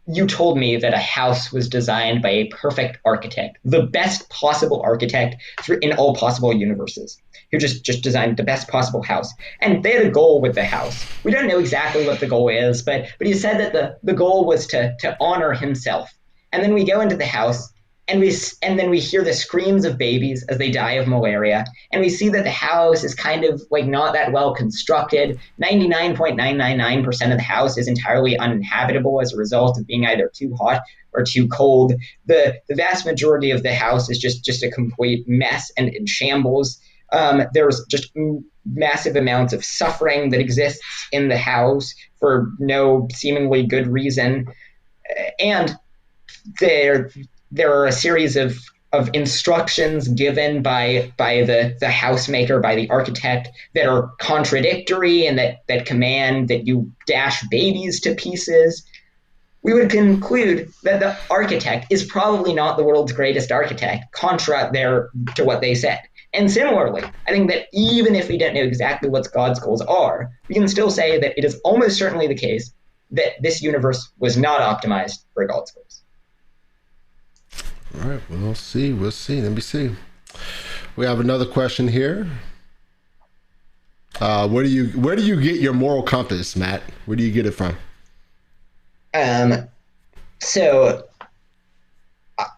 you told me that a house was designed by a perfect architect, the best possible architect in all possible universes, who just designed the best possible house, and they had a goal with the house. We don't know exactly what the goal is, but he said that the goal was to honor himself. And then we go into the house, and then we hear the screams of babies as they die of malaria, and we see that the house is kind of like not that well constructed. 99.999% of the house is entirely uninhabitable as a result of being either too hot or too cold. The vast majority of the house is just a complete mess and in shambles. There's just massive amounts of suffering that exists in the house for no seemingly good reason, and there are a series of instructions given by the housemaker, by the architect, that are contradictory and that command that you dash babies to pieces. We would conclude that the architect is probably not the world's greatest architect, contra to what they said. And similarly, I think that even if we don't know exactly what God's goals are, we can still say that it is almost certainly the case that this universe was not optimized for God's goals. All right, we'll see. Let me see. We have another question here. Where do you get your moral compass, Matt? Where do you get it from? So,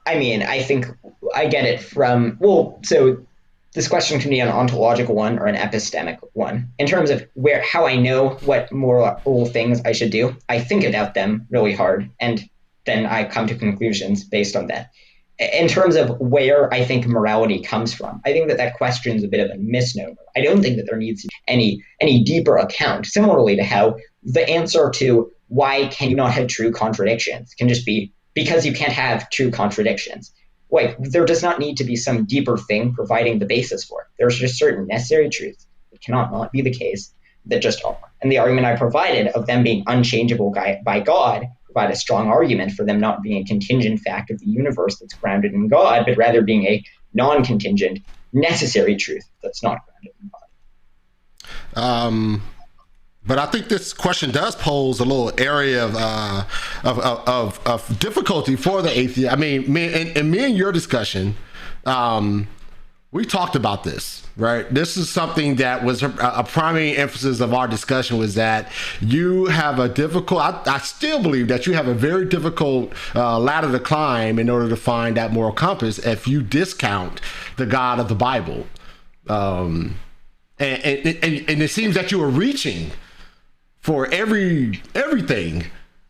I mean, I think I get it from, so this question can be an ontological one or an epistemic one. In terms of how I know what moral things I should do, I think about them really hard, and then I come to conclusions based on that. In terms of where I think morality comes from, I think that question is a bit of a misnomer. I don't think that there needs to be any deeper account, similarly to how the answer to why can you not have true contradictions can just be because you can't have true contradictions. Like, there does not need to be some deeper thing providing the basis for it. There's just certain necessary truths that cannot not be the case that just are. And the argument I provided of them being unchangeable by God provide a strong argument for them not being a contingent fact of the universe that's grounded in God, but rather being a non-contingent, necessary truth that's not grounded in God. But I think this question does pose a little area of difficulty for the atheist. I mean, me and your discussion, we talked about this, right? This is something that was a primary emphasis of our discussion, was that you have a difficult, I still believe that you have a very difficult ladder to climb in order to find that moral compass if you discount the God of the Bible. And it seems that you are reaching for everything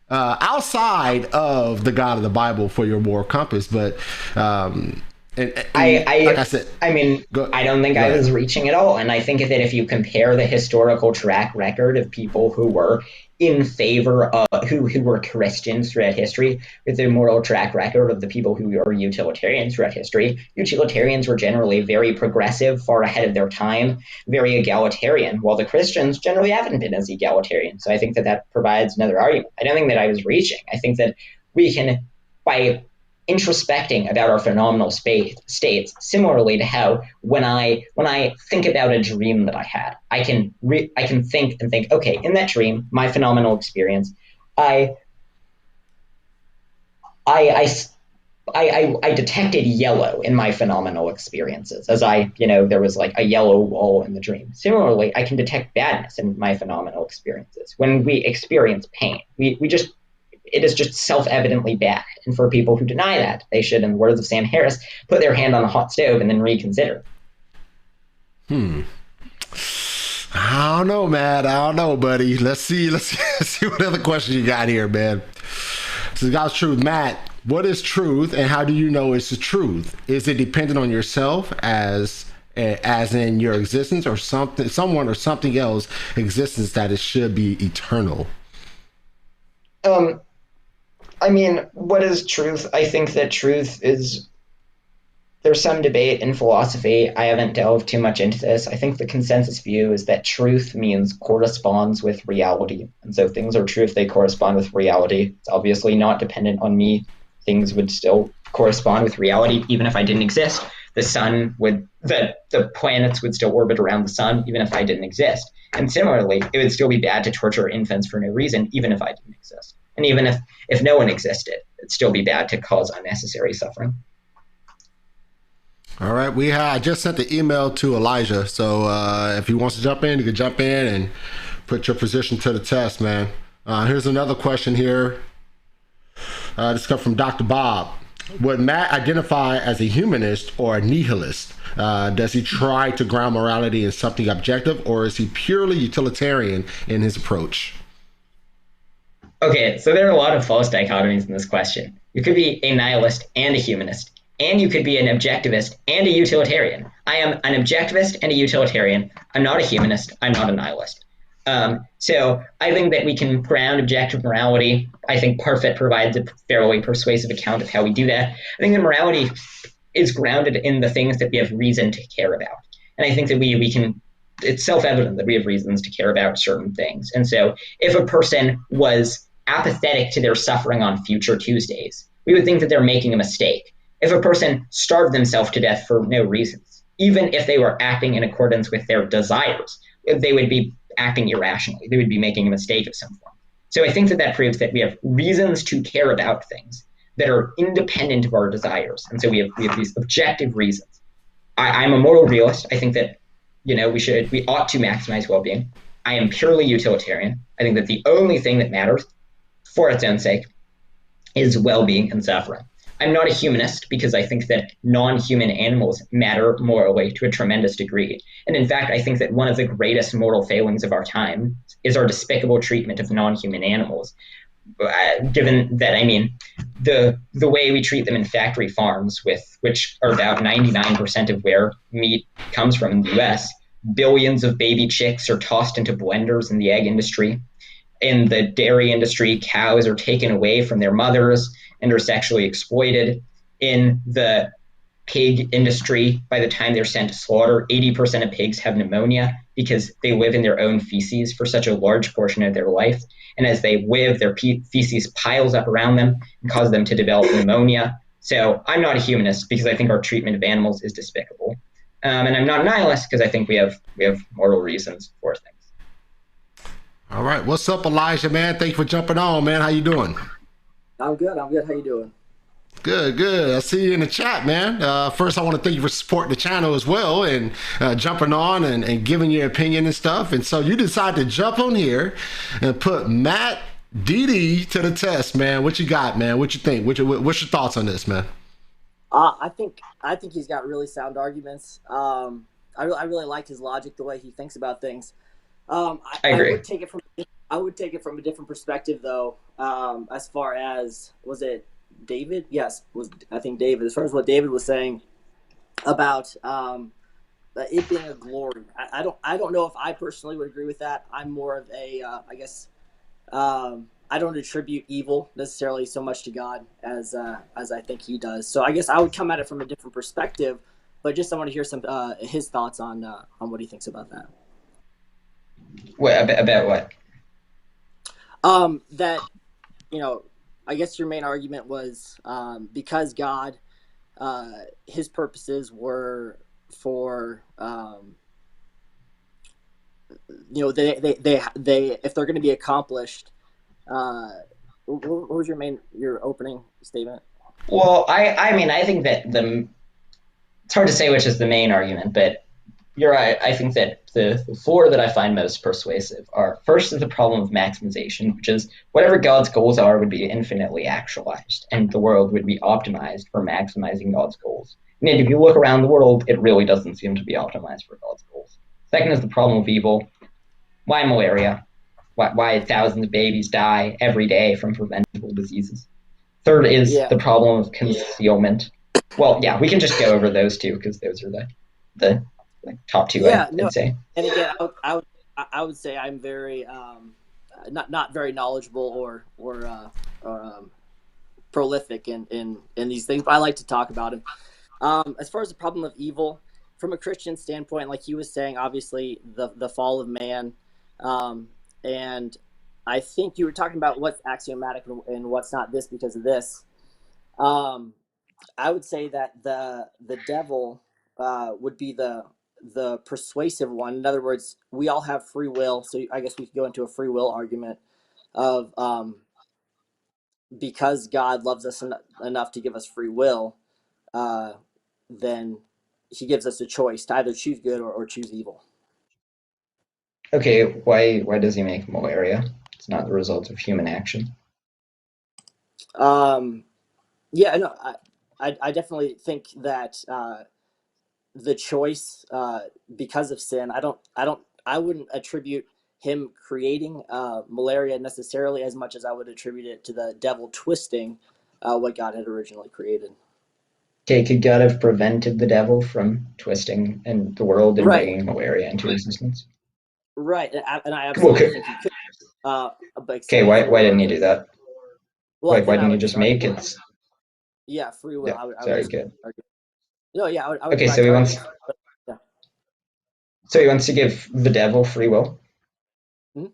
outside of the God of the Bible for your moral compass. But like I said, I mean, I don't think I was reaching at all. And I think that if you compare the historical track record of people who were in favor of, who were Christians throughout history, with the moral track record of the people who are utilitarians throughout history, utilitarians were generally very progressive, far ahead of their time, very egalitarian, while the Christians generally haven't been as egalitarian. So I think that provides another argument. I don't think that I was reaching. I think that we can, by introspecting about our phenomenal states, similarly to how when I think about a dream that I had, I can think, okay, in that dream, my phenomenal experience, I detected yellow in my phenomenal experiences, as there was like a yellow wall in the dream. Similarly, I can detect badness in my phenomenal experiences. When we experience pain, it is just self-evidently bad. And for people who deny that, they should, in the words of Sam Harris, put their hand on the hot stove and then reconsider. I don't know, man. I don't know, buddy. Let's see what other questions you got here, man. So God's truth. Matt, what is truth and how do you know it's the truth? Is it dependent on yourself as in your existence, or someone or something else existence that it should be eternal? I mean, what is truth? I think that truth is, there's some debate in philosophy. I haven't delved too much into this. I think the consensus view is that truth means corresponds with reality. And so things are true if they correspond with reality. It's obviously not dependent on me. Things would still correspond with reality even if I didn't exist. The planets would still orbit around the sun even if I didn't exist. And similarly, it would still be bad to torture infants for no reason even if I didn't exist. And even if no one existed, it'd still be bad to cause unnecessary suffering. All right, I just sent the email to Elijah, so if he wants to jump in, he can jump in and put your position to the test, man. Here's another question here. This comes from Dr. Bob. Would Matt identify as a humanist or a nihilist? Does he try to ground morality in something objective, or is he purely utilitarian in his approach? Okay, so there are a lot of false dichotomies in this question. You could be a nihilist and a humanist, and you could be an objectivist and a utilitarian. I am an objectivist and a utilitarian. I'm not a humanist. I'm not a nihilist. So I think that we can ground objective morality. I think Parfit provides a fairly persuasive account of how we do that. I think that morality is grounded in the things that we have reason to care about. And I think that we can, it's self-evident that we have reasons to care about certain things. And so if a person was apathetic to their suffering on future Tuesdays, we would think that they're making a mistake. If a person starved themselves to death for no reasons, even if they were acting in accordance with their desires, they would be acting irrationally. They would be making a mistake of some form. So I think that proves that we have reasons to care about things that are independent of our desires. And so we have these objective reasons. I'm a moral realist. I think that we ought to maximize well-being. I am purely utilitarian. I think that the only thing that matters for its own sake is well-being and suffering. I'm not a humanist because I think that non-human animals matter morally to a tremendous degree. And in fact, I think that one of the greatest moral failings of our time is our despicable treatment of non-human animals. Given that, the way we treat them in factory farms, which are about 99% of where meat comes from in the US, billions of baby chicks are tossed into blenders in the egg industry. In the dairy industry, cows are taken away from their mothers and are sexually exploited. In the pig industry, by the time they're sent to slaughter, 80% of pigs have pneumonia because they live in their own feces for such a large portion of their life. And as they live, their feces piles up around them and cause them to develop pneumonia. So I'm not a humanist because I think our treatment of animals is despicable. And I'm not a nihilist because I think we have moral reasons for things. All right. What's up, Elijah, man? Thank you for jumping on, man. How you doing? I'm good. I'm good. How you doing? Good, good. I see you in the chat, man. First, I want to thank you for supporting the channel as well and jumping on and giving your opinion and stuff. And so you decided to jump on here and put Matt Deity to the test, man. What you got, man? What you think? What's your thoughts on this, man? I think he's got really sound arguments. I really like his logic, the way he thinks about things. I I agree. would take it from a different perspective, though. As far as, was it David? Yes, I think David. As far as what David was saying about it being a glory, I don't know if I personally would agree with that. I'm more of a I guess I don't attribute evil necessarily so much to God as I think he does. So I guess I would come at it from a different perspective, but just I want to hear some his thoughts on what he thinks about that. What about what? That, I guess your main argument was because God, his purposes were for, they if they're going to be accomplished. What was your opening statement? Well, I mean, I think that it's hard to say which is the main argument, but you're right. I think that the four that I find most persuasive are, first is the problem of maximization, which is whatever God's goals are would be infinitely actualized, and the world would be optimized for maximizing God's goals. And if you look around the world, it really doesn't seem to be optimized for God's goals. Second is the problem of evil. Why malaria? Why thousands of babies die every day from preventable diseases? Third is Yeah. the problem of concealment. Well, yeah, we can just go over those two because those are the top two, Yeah, I'd say. And again, I would say I'm very not very knowledgeable or prolific in these things, but I like to talk about them. As far as the problem of evil, from a Christian standpoint, like he was saying, obviously the fall of man, and I think you were talking about what's axiomatic and what's not, this because of this. I would say that the devil would be the persuasive one. In other words, we all have free will, so I guess we could go into a free will argument of because God loves us enough to give us free will, then he gives us a choice to either choose good or choose evil. Okay, why does he make malaria? It's not the result of human action. Yeah, no, I definitely think that the choice because of sin, I wouldn't attribute him creating malaria necessarily as much as I would attribute it to the devil twisting what God had originally created. Okay, could God have prevented the devil from twisting and the world and Right. bringing malaria into existence? Right, and I absolutely Okay. think he could. But Okay, why didn't he do that? Well, Why again, I didn't he would just argue, make it? yeah, free will. Yeah, I would sorry, just good. argue. No, yeah, I would Okay, try so to he argue. wants But, yeah. so he wants to give the devil free will. Hmm?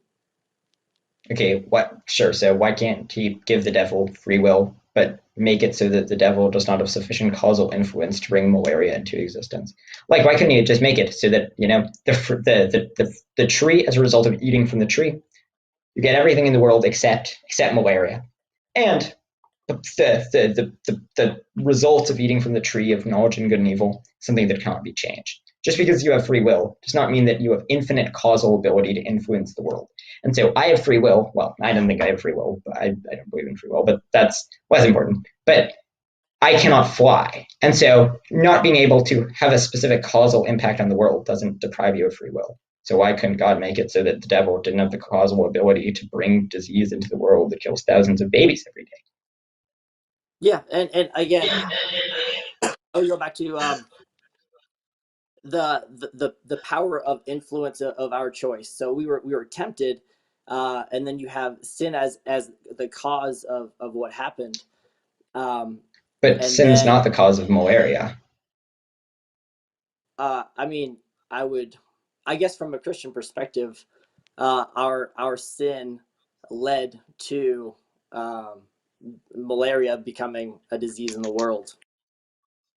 Okay, sure, so why can't he give the devil free will, but make it so that the devil does not have sufficient causal influence to bring malaria into existence? Like, why couldn't he just make it so that, the tree, as a result of eating from the tree, you get everything in the world except malaria. And the results of eating from the tree of knowledge and good and evil, something that cannot be changed. Just because you have free will does not mean that you have infinite causal ability to influence the world. And so I have free will. Well, I don't think I have free will. I don't believe in free will, but that's less important. But I cannot fly. And so not being able to have a specific causal impact on the world doesn't deprive you of free will. So why couldn't God make it so that the devil didn't have the causal ability to bring disease into the world that kills thousands of babies every day? Yeah, and again, I would go back to the power of influence of our choice. So we were tempted, and then you have sin as the cause of what happened. But And sin's then not the cause of malaria. I mean, I guess from a Christian perspective, our sin led to malaria becoming a disease in the world.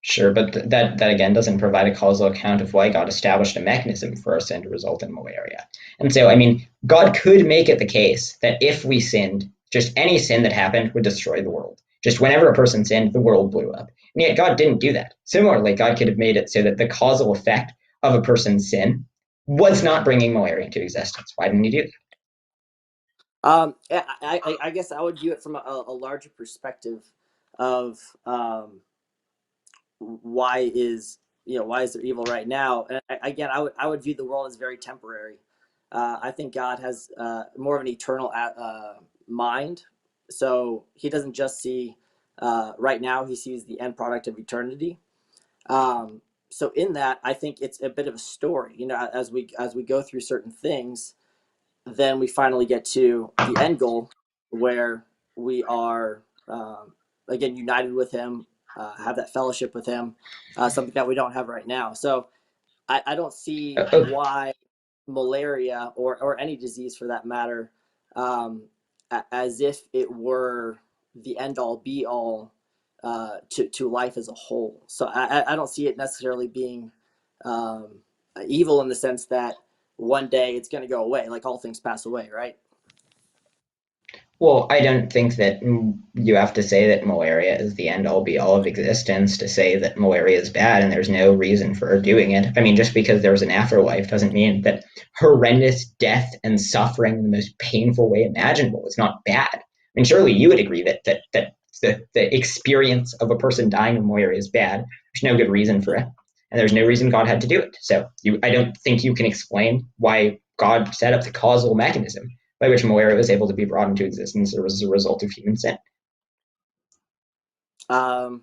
Sure, but that again doesn't provide a causal account of why God established a mechanism for our sin to result in malaria. And so, I mean, God could make it the case that if we sinned, just any sin that happened would destroy the world. Just whenever a person sinned, the world blew up. And yet God didn't do that. Similarly, God could have made it so that the causal effect of a person's sin was not bringing malaria into existence. Why didn't he do that? I guess I would view it from a larger perspective of why is why is there evil right now? And again, I would view the world as very temporary. I think God has more of an eternal mind, so He doesn't just see right now; He sees the end product of eternity. So in that, I think it's a bit of a story. As we go through certain things, then we finally get to the end goal where we are again united with Him, have that fellowship with Him, something that we don't have right now. So I don't see why malaria or any disease for that matter, as if it were the end all be all to life as a whole. So I don't see it necessarily being evil in the sense that one day it's going to go away, like all things pass away, right? Well, I don't think that you have to say that malaria is the end all be all of existence to say that malaria is bad and there's no reason for doing it. I mean, just because there's an afterlife doesn't mean that horrendous death and suffering in the most painful way imaginable is not bad. I mean, surely you would agree that the experience of a person dying of malaria is bad. There's no good reason for it, and there's no reason God had to do it. So I don't think you can explain why God set up the causal mechanism by which malaria was able to be brought into existence as a result of human sin. Um,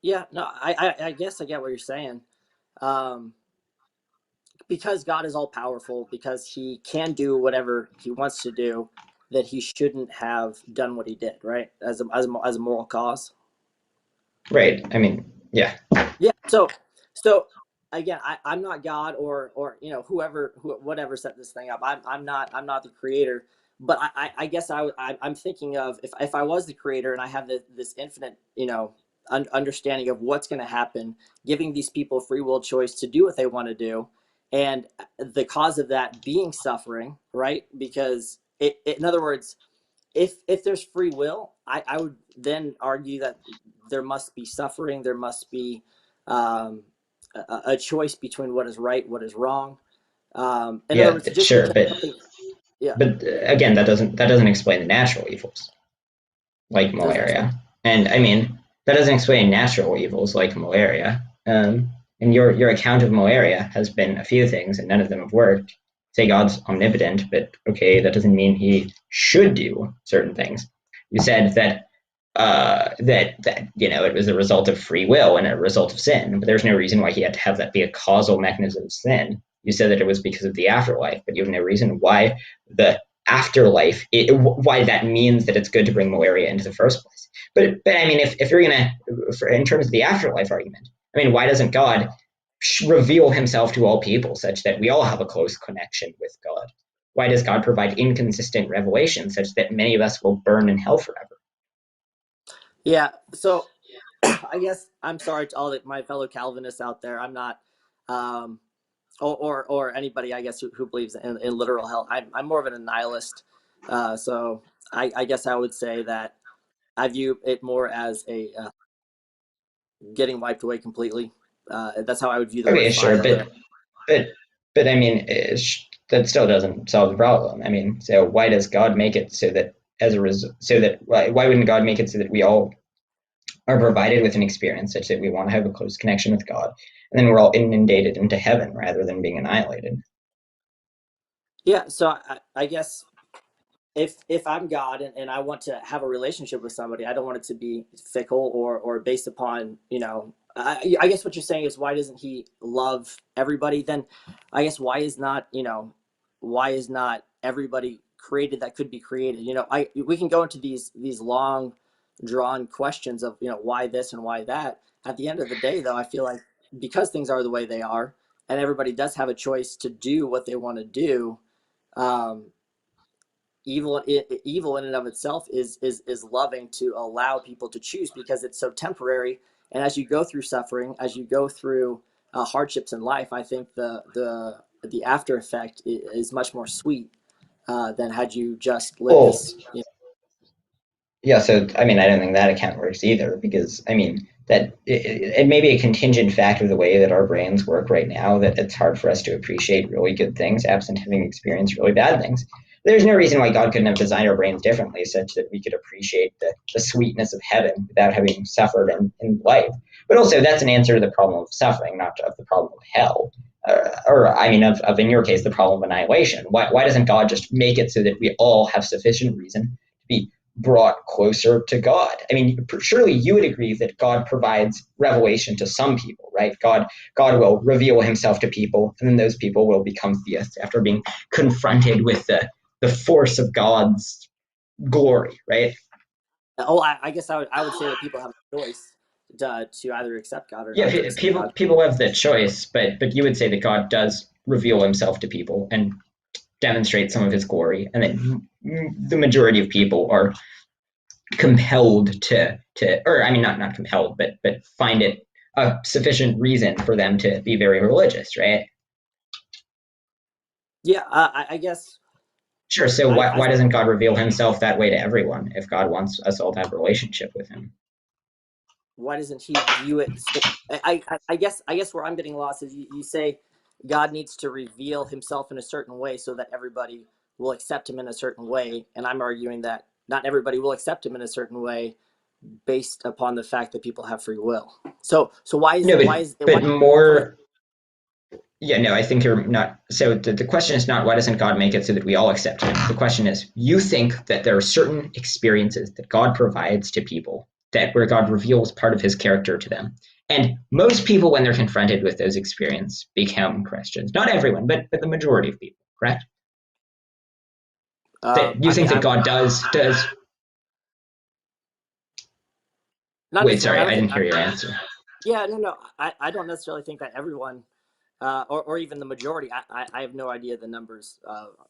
yeah, no, I guess I get what you're saying. Um, because God is all powerful, because He can do whatever He wants to do, that He shouldn't have done what He did, right? As a moral cause. Right. I mean, yeah. Yeah. So again, I'm not God or whatever set this thing up. I'm not the creator, but I guess I'm thinking of if I was the creator and I have this infinite understanding of what's going to happen, giving these people free will choice to do what they want to do, and the cause of that being suffering, right? Because in other words, if there's free will, I would then argue that there must be suffering, there must be um, a choice between what is right, what is wrong. In other Yeah, words, just sure, because something, yeah, but again, that doesn't explain the natural evils like doesn't explain. malaria, and I mean that doesn't explain natural evils like malaria. And your account of malaria has been a few things, and none of them have worked. Say God's omnipotent, but okay, that doesn't mean He should do certain things. You said that it was a result of free will and a result of sin, but there's no reason why He had to have that be a causal mechanism of sin. You said that it was because of the afterlife, but you have no reason why the afterlife, why that means that it's good to bring malaria into the first place. But I mean, if you're gonna, in terms of the afterlife argument, I mean, why doesn't God reveal Himself to all people such that we all have a close connection with God? Why does God provide inconsistent revelation such that many of us will burn in hell forever? Yeah. So I guess I'm sorry to all my fellow Calvinists out there. I'm not, um, or anybody I guess who believes in literal hell. I'm more of an nihilist. So I guess I would say that I view it more as a getting wiped away completely. That's how I would view the word Okay, sure, fire. but but I mean, that still doesn't solve the problem. I mean, so why does God make it so that as a result, so that why wouldn't God make it so that we all are provided with an experience such that we want to have a close connection with God, and then we're all inundated into heaven rather than being annihilated? Yeah. So I guess if I'm God and I want to have a relationship with somebody, I don't want it to be fickle or based upon I guess what you're saying is why doesn't He love everybody? Then I guess why is not everybody created that could be created? We can go into these long drawn questions of why this and why that. At the end of the day, though, I feel like because things are the way they are, and everybody does have a choice to do what they want to do. Um, evil in and of itself is loving to allow people to choose, because it's so temporary. And as you go through suffering, as you go through hardships in life, I think the after effect is much more sweet than had you just lived Well, this. yeah, so I mean, I don't think that account works either, because I mean that it may be a contingent factor of the way that our brains work right now, that it's hard for us to appreciate really good things absent having experienced really bad things. There's no reason why God couldn't have designed our brains differently, such that we could appreciate the sweetness of heaven without having suffered in life. But also, that's an answer to the problem of suffering, not of the problem of hell. Or I mean, of in your case, the problem of annihilation. Why doesn't God just make it so that we all have sufficient reason to be brought closer to God? I mean, surely you would agree that God provides revelation to some people, right? God will reveal himself to people, and then those people will become theists after being confronted with the force of God's glory, right? Oh, I guess I would say that people have a choice to either accept God or Yeah, not to accept God. people have the choice, but you would say that God does reveal himself to people and demonstrate some of his glory, and that the majority of people are compelled to or I mean not compelled, but find it a sufficient reason for them to be very religious, right? Yeah, I guess Sure. So I why doesn't God reveal himself that way to everyone if God wants us all to have a relationship with him? why doesn't he view it? So I guess where I'm getting lost is you say God needs to reveal himself in a certain way so that everybody will accept him in a certain way, and I'm arguing that not everybody will accept him in a certain way based upon the fact that people have free will. So why is No, why is why but go ahead. more. Yeah, no, I think you're not. So the question is not why doesn't God make it so that we all accept him? The question is, you think that there are certain experiences that God provides to people that where God reveals part of his character to them. And most people, when they're confronted with those experiences, become Christians. Not everyone, but the majority of people, correct? That you I mean, think that God does. not Wait, necessarily. sorry, I I don't think. didn't hear your answer. Yeah, no. I don't necessarily think that everyone, or even the majority. I have no idea the numbers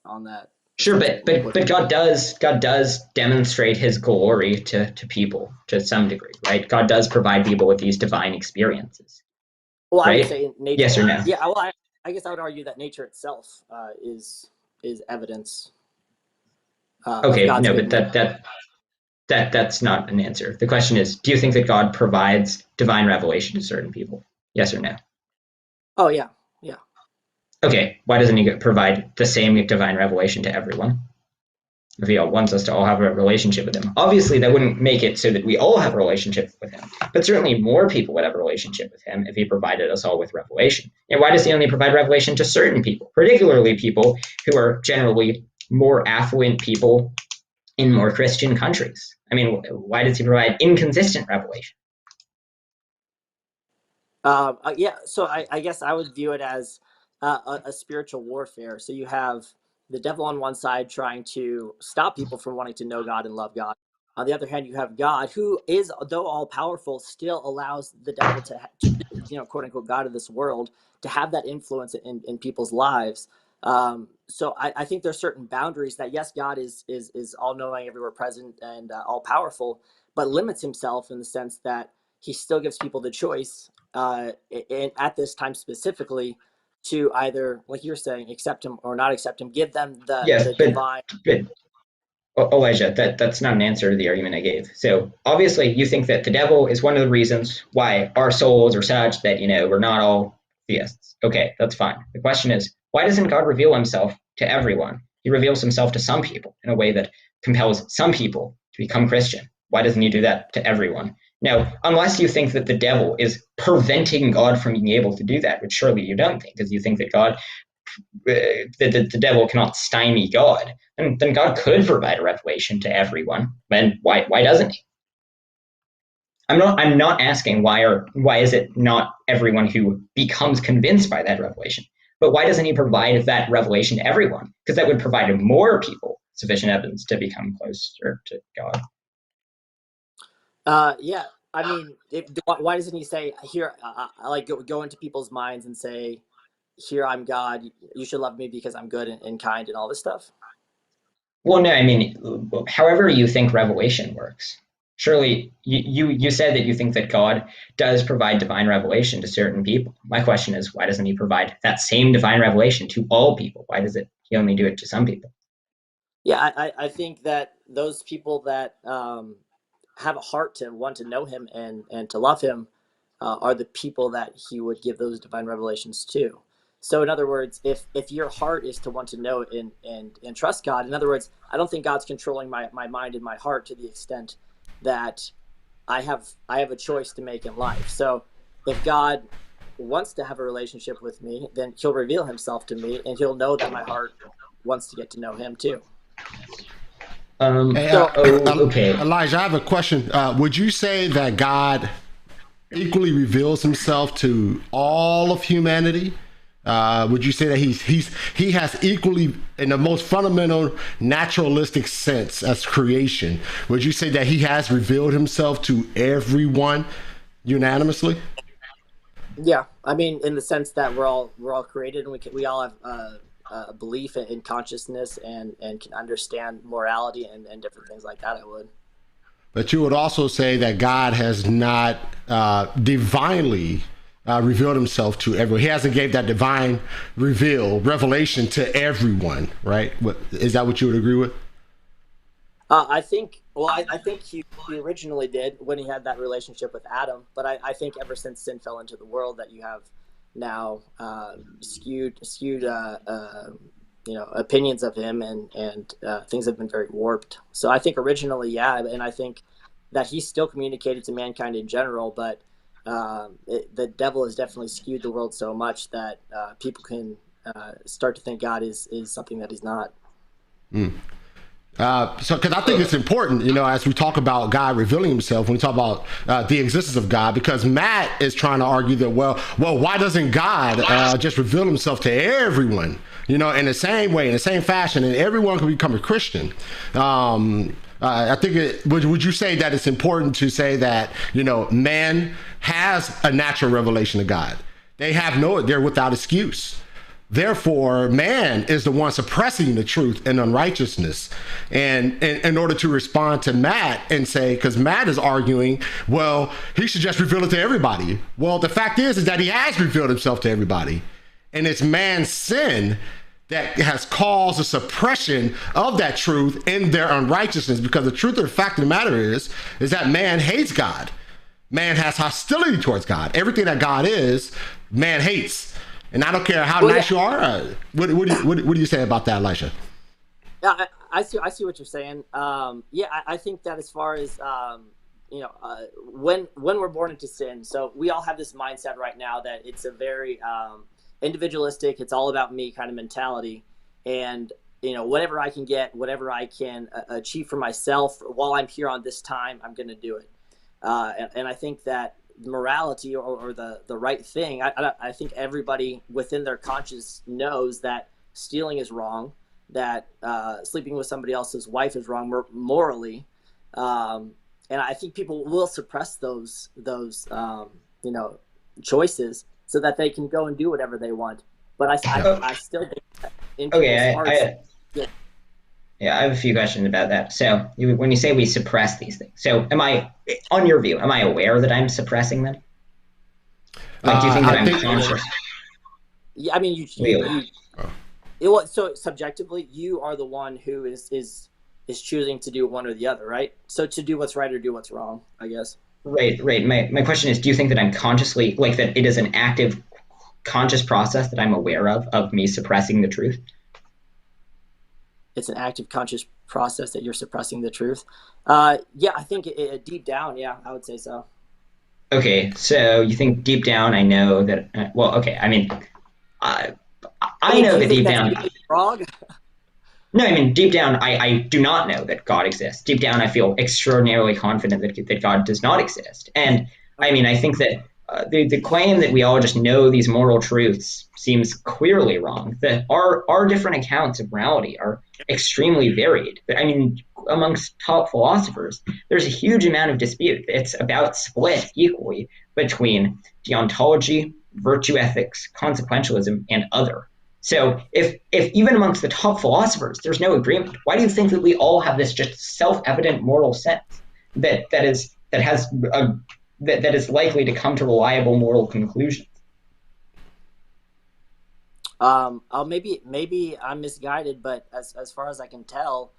on that. Sure, Essentially, but God does demonstrate his glory to people to some degree, right? God does provide people with these divine experiences, well, I would right? say nature. Yes or no? Yeah, well, I guess I would argue that nature itself is evidence of Okay, God's no, but goodness. that's not an answer. The question is, do you think that God provides divine revelation to certain people? Yes or no? Oh yeah, yeah. Okay, why doesn't he provide the same divine revelation to everyone? If he wants us to all have a relationship with him. Obviously, that wouldn't make it so that we all have a relationship with him, but certainly more people would have a relationship with him if he provided us all with revelation. And why does he only provide revelation to certain people, particularly people who are generally more affluent people in more Christian countries? I mean, why does he provide inconsistent revelation? Yeah, so I guess I would view it as a spiritual warfare. So you have the devil on one side trying to stop people from wanting to know God and love God. On the other hand, you have God, who is, though all powerful, still allows the devil to be, quote unquote, God of this world, to have that influence in people's lives. So I think there's certain boundaries that, yes, God is all knowing, everywhere present, and all powerful, but limits himself in the sense that he still gives people the choice at this time specifically to either, like you're saying, accept him or not accept him, give them Yes, the divine. but Elijah, that's not an answer to the argument I gave. So obviously, you think that the devil is one of the reasons why our souls are such that we're not all theists. Okay, that's fine. The question is, why doesn't God reveal himself to everyone? He reveals himself to some people in a way that compels some people to become Christian. Why doesn't he do that to everyone? Now, unless you think that the devil is preventing God from being able to do that, which surely you don't think, because you think that the devil cannot stymie God, then God could provide a revelation to everyone. Then why doesn't he? I'm not asking why is it not everyone who becomes convinced by that revelation, but why doesn't he provide that revelation to everyone? Because that would provide more people sufficient evidence to become closer to God. Yeah, I mean, why doesn't he say here? I like go into people's minds and say, "Here I'm God. You should love me because I'm good and kind and all this stuff." Well, no, I mean, however you think revelation works. Surely, you said that you think that God does provide divine revelation to certain people. My question is, why doesn't he provide that same divine revelation to all people? Why does he only do it to some people? Yeah, I think that those people that have a heart to want to know him and to love him are the people that he would give those divine revelations to. So, in other words, if your heart is to want to know and trust God, in other words, I don't think God's controlling my mind and my heart to the extent that I have a choice to make in life. So, if God wants to have a relationship with me, then he'll reveal himself to me, and he'll know that my heart wants to get to know him too. Hey, Okay. Elijah, I have a question. Would you say that God equally reveals himself to all of humanity? Would you say that he has equally, in the most fundamental naturalistic sense as creation, would you say that he has revealed himself to everyone unanimously? Yeah, I mean, in the sense that we're all created, and we all have a belief in consciousness and can understand morality and different things like that. I would. But you would also say that God has not divinely revealed himself to everyone. He hasn't gave that divine revelation to everyone, right? Is that what you would agree with? I think. Well, I think he originally did when he had that relationship with Adam. But I think ever since sin fell into the world, that you have now skewed opinions of him, and things have been very warped. So I think originally, yeah, and I think that he still communicated to mankind in general, but the devil has definitely skewed the world so much that people can start to think God is something that he's not. So, because I think it's important, as we talk about God revealing himself, when we talk about the existence of God, because Matt is trying to argue that, well, why doesn't God just reveal himself to everyone, in the same way, in the same fashion, and everyone can become a Christian? I think would you say that it's important to say that, man has a natural revelation of God? They're without excuse. Therefore, man is the one suppressing the truth and unrighteousness. And in order to respond to Matt and say, because Matt is arguing, well, he should just reveal it to everybody. Well, the fact is that he has revealed himself to everybody. And it's man's sin that has caused a suppression of that truth in their unrighteousness. Because the truth of the fact of the matter is that man hates God. Man has hostility towards God. Everything that God is, man hates. And I don't care how nice you are. What do you say about that, Elisha? Yeah, I see what you're saying. I think that as far as when we're born into sin, so we all have this mindset right now that it's a very individualistic, it's all about me kind of mentality, and whatever I can get, whatever I can achieve for myself while I'm here on this time, I'm going to do it. And I think that morality or the right thing, I think everybody within their conscience knows that stealing is wrong, that sleeping with somebody else's wife is wrong morally, and I think people will suppress those choices so that they can go and do whatever they want. But I still think that in people's hearts, yeah, I have a few questions about that. So when you say we suppress these things, so on your view, am I aware that I'm suppressing them? Do you think that I'm conscious? Yeah, I mean, so subjectively, you are the one who is choosing to do one or the other, right? So to do what's right or do what's wrong, I guess. Right. My question is, do you think that I'm consciously, that it is an active, conscious process that I'm aware of me suppressing the truth? It's an active conscious process that you're suppressing the truth. I think deep down, yeah, I would say so. Okay, so you think deep down I know that, I mean, I know that deep down. Wrong? No, I mean, deep down I do not know that God exists. Deep down I feel extraordinarily confident that God does not exist. And I mean, I think that the claim that we all just know these moral truths seems clearly wrong. That our different accounts of morality are extremely varied. I mean, amongst top philosophers, there's a huge amount of dispute. It's about split equally between deontology, virtue ethics, consequentialism, and other. So if even amongst the top philosophers there's no agreement, why do you think that we all have this just self-evident moral sense that is likely to come to reliable moral conclusions? Maybe I'm misguided, but as far as I can tell,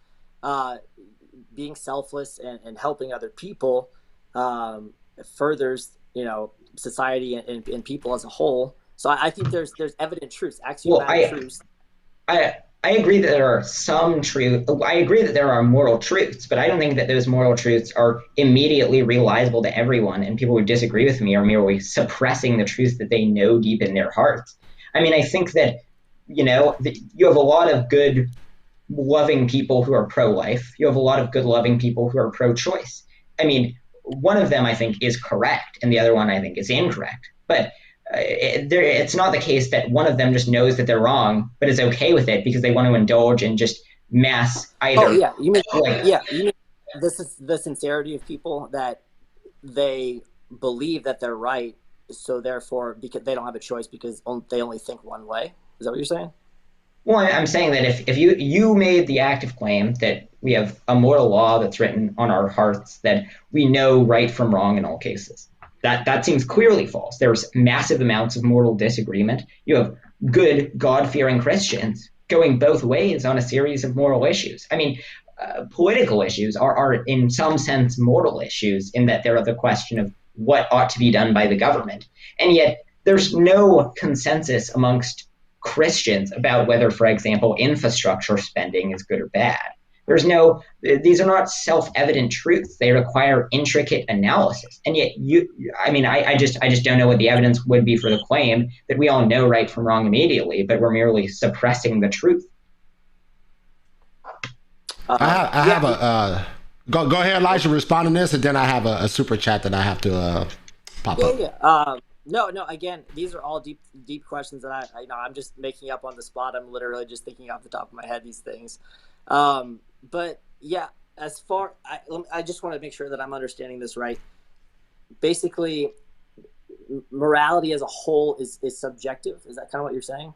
being selfless and helping other people furthers, society and people as a whole. So I think there's evident truths, axiomatic truths. I agree that there are some truth. I agree that there are moral truths, but I don't think that those moral truths are immediately realizable to everyone. And people who disagree with me are merely suppressing the truth that they know deep in their hearts. I mean, I think that, you have a lot of good, loving people who are pro-life. You have a lot of good, loving people who are pro-choice. I mean, one of them I think is correct, and the other one I think is incorrect. But it's not the case that one of them just knows that they're wrong, but is okay with it because they want to indulge in just mass either. Oh yeah, you mean this is the sincerity of people, that they believe that they're right, so therefore because they don't have a choice because they only think one way. Is that what you're saying? Well, I'm saying that if you made the active claim that we have a moral law that's written on our hearts that we know right from wrong in all cases, that seems clearly false. There's massive amounts of moral disagreement. You have good, God-fearing Christians going both ways on a series of moral issues. I mean, political issues are in some sense moral issues in that they're the question of what ought to be done by the government. And yet there's no consensus amongst Christians about whether, for example, infrastructure spending is good or bad. These are not self-evident truths. They require intricate analysis. And yet I just don't know what the evidence would be for the claim that we all know right from wrong immediately, but we're merely suppressing the truth. Go ahead, Elijah, respond to this, and then I have a super chat that I have to pop up. Yeah. No. Again, these are all deep questions that I'm just making up on the spot. I'm literally just thinking off the top of my head these things. But yeah, I just want to make sure that I'm understanding this right. Basically, morality as a whole is subjective. Is that kind of what you're saying?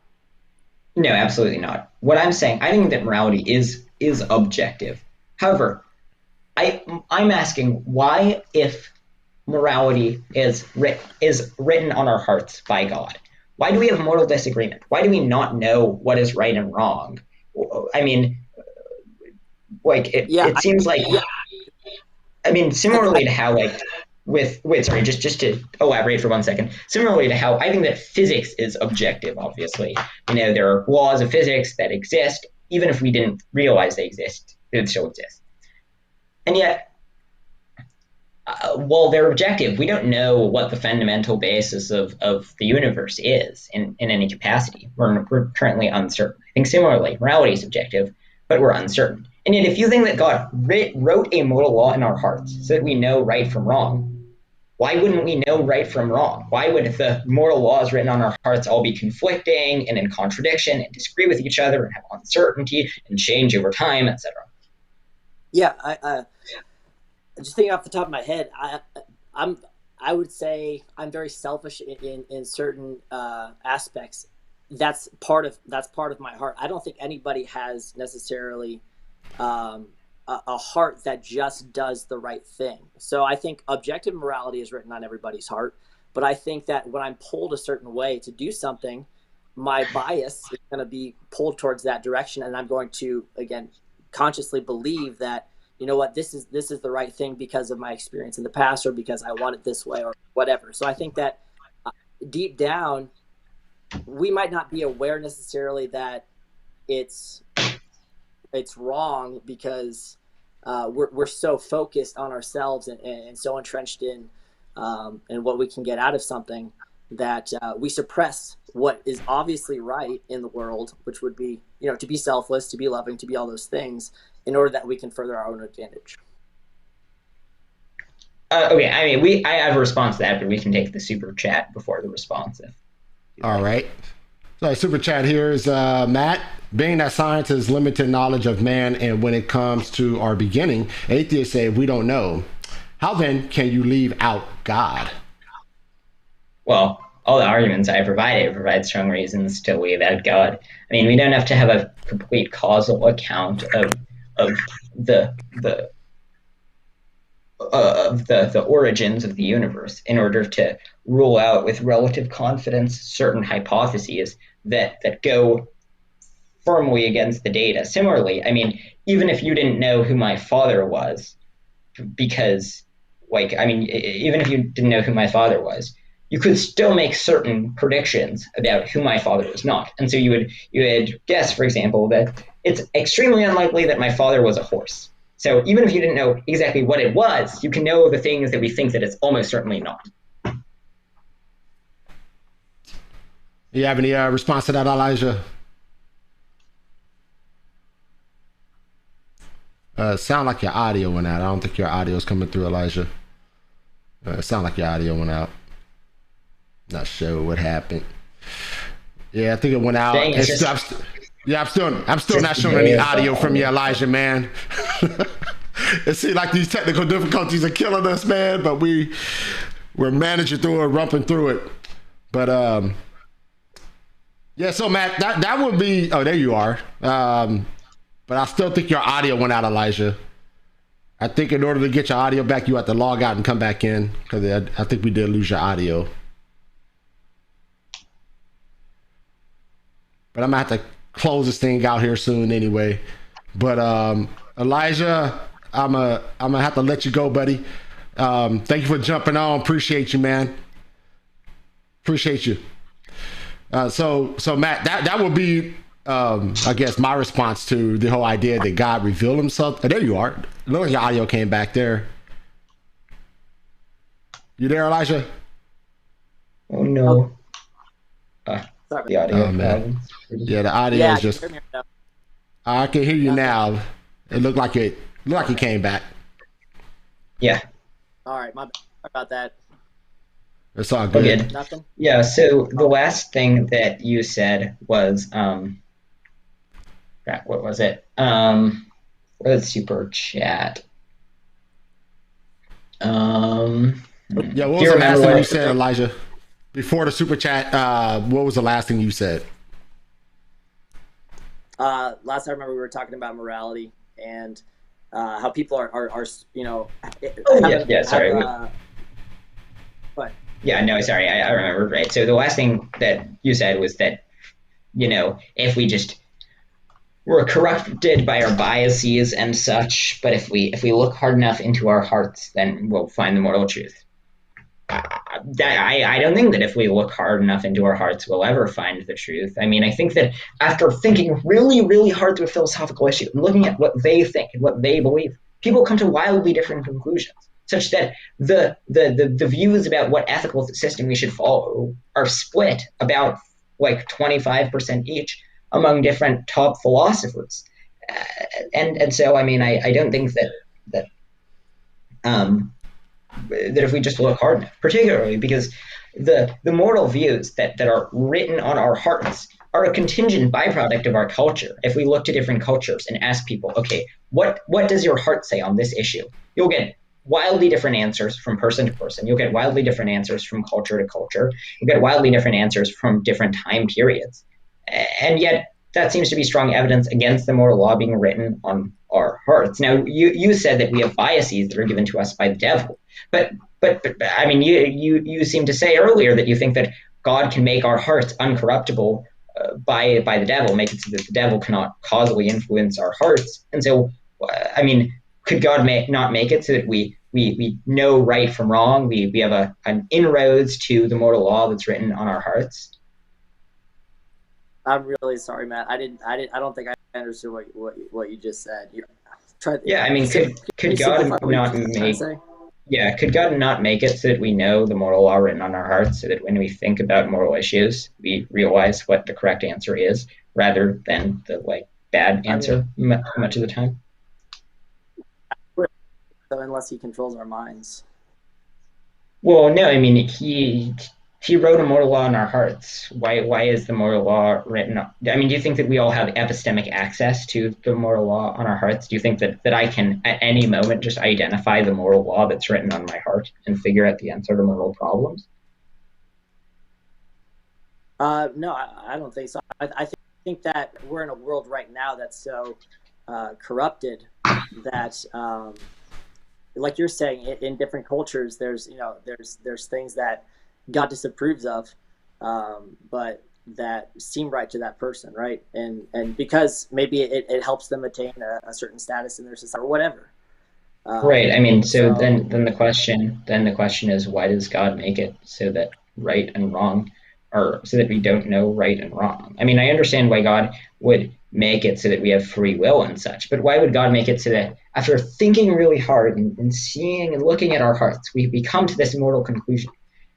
No, absolutely not. What I'm saying, I think that morality is objective. However, I'm asking why, if morality is written on our hearts by God, why do we have moral disagreement? Why do we not know what is right and wrong? I mean, it seems like, I mean, similarly to how just to elaborate for 1 second, similarly to how I think that physics is objective, obviously. There are laws of physics that exist, even if we didn't realize they exist, they would still exist. And yet, while they're objective, we don't know what the fundamental basis of the universe is in any capacity. We're currently uncertain. I think similarly, morality is objective, but we're uncertain. And yet, if you think that God wrote a moral law in our hearts so that we know right from wrong, why wouldn't we know right from wrong? Why would the moral laws written on our hearts all be conflicting and in contradiction and disagree with each other and have uncertainty and change over time, etc.? Yeah, I just thinking off the top of my head, I would say I'm very selfish in certain aspects. That's part of my heart. I don't think anybody has necessarily a heart that just does the right thing. So I think objective morality is written on everybody's heart, but I think that when I'm pulled a certain way to do something, my bias is going to be pulled towards that direction, and I'm going to, again, consciously believe that, you know what, this is the right thing because of my experience in the past, or because I want it this way, or whatever. So I think that deep down, we might not be aware necessarily that it's wrong, because we're so focused on ourselves and so entrenched in what we can get out of something, that we suppress what is obviously right in the world, which would be, to be selfless, to be loving, to be all those things, in order that we can further our own advantage. Okay, I mean, I have a response to that, but we can take the super chat before the response. All right. So super chat here is Matt. Being that science has limited knowledge of man, and when it comes to our beginning, atheists say we don't know. How then can you leave out God? Well, all the arguments I provided provide strong reasons to believe that God. I mean, we don't have to have a complete causal account of the the origins of the universe in order to rule out with relative confidence certain hypotheses that go firmly against the data. Similarly, I mean, even if you didn't know who my father was, because, like, I mean, even if you didn't know who my father was, you could still make certain predictions about who my father was not. And so you would guess, for example, that it's extremely unlikely that my father was a horse. So even if you didn't know exactly what it was, you can know the things that we think that it's almost certainly not. You have any response to that, Elijah? Sound like your audio went out. I don't think your audio is coming through, Elijah. Sound like your audio went out. Not sure what happened. Yeah, I think it went out. I'm still not showing any audio from you, Elijah, man. It seems like these technical difficulties are killing us, man. But we're managing through it, rumping through it. But yeah. So Matt, that would be. Oh, there you are. But I still think your audio went out, Elijah. I think in order to get your audio back, you have to log out and come back in, because I think we did lose your audio. But I'm going to have to close this thing out here soon anyway. But Elijah, I'm going to have to let you go, buddy. Thank you for jumping on. Appreciate you, man. Appreciate you. So Matt, that would be... I guess my response to the whole idea that God revealed himself. Oh, there you are. Look like your audio came back there. You there, Elijah? Oh no. The audio. Oh, man. Yeah, the audio is just. I can hear you now. It looked like it came back. Yeah. All right, my bad about that. It's all good. Nothing. Yeah. So the last thing that you said was what was it? What was super chat? Yeah, what was the last thing you said, Elijah? Before the super chat, what was the last thing you said? Last I remember, we were talking about morality and how people are you know. Sorry. What? Yeah, no, sorry, I remember, right. So the last thing that you said was that, you know, if we just were corrupted by our biases and such, but if we look hard enough into our hearts, then we'll find the moral truth. I don't think that if we look hard enough into our hearts, we'll ever find the truth. I mean, I think that after thinking really, really hard through a philosophical issue and looking at what they think and what they believe, people come to wildly different conclusions, such that the views about what ethical system we should follow are split about like 25% each among different top philosophers. And so, I mean, I don't think that if we just look hard enough, particularly because the moral views that are written on our hearts are a contingent byproduct of our culture. If we look to different cultures and ask people, okay, what does your heart say on this issue? You'll get wildly different answers from person to person. You'll get wildly different answers from culture to culture. You'll get wildly different answers from different time periods. And yet that seems to be strong evidence against the moral law being written on our hearts. Now, you said that we have biases that are given to us by the devil. But I mean, you seem to say earlier that you think that God can make our hearts uncorruptible by the devil, make it so that the devil cannot causally influence our hearts. And so, I mean, could God not make it so that we know right from wrong? We have an inroads to the moral law that's written on our hearts. I'm really sorry, Matt. I don't think I understood what you just said. I mean, could God not make? Yeah, could God not make it so that we know the moral law written on our hearts, so that when we think about moral issues, we realize what the correct answer is, rather than the bad answer much of the time? So unless he controls our minds. Well, no, I mean he wrote a moral law in our hearts. Why is the moral law written? I mean, do you think that we all have epistemic access to the moral law on our hearts? Do you think that I can at any moment just identify the moral law that's written on my heart and figure out the answer to moral problems? No, I don't think so. I think that we're in a world right now that's so corrupted that, like you're saying, in different cultures, there's things that God disapproves of, but that seem right to that person, right? And because maybe it helps them attain a certain status in their society or whatever. Right. I mean, so then the question is, why does God make it so that right and wrong, or so that we don't know right and wrong? I mean, I understand why God would make it so that we have free will and such, but why would God make it so that after thinking really hard and seeing and looking at our hearts, we come to this moral conclusion?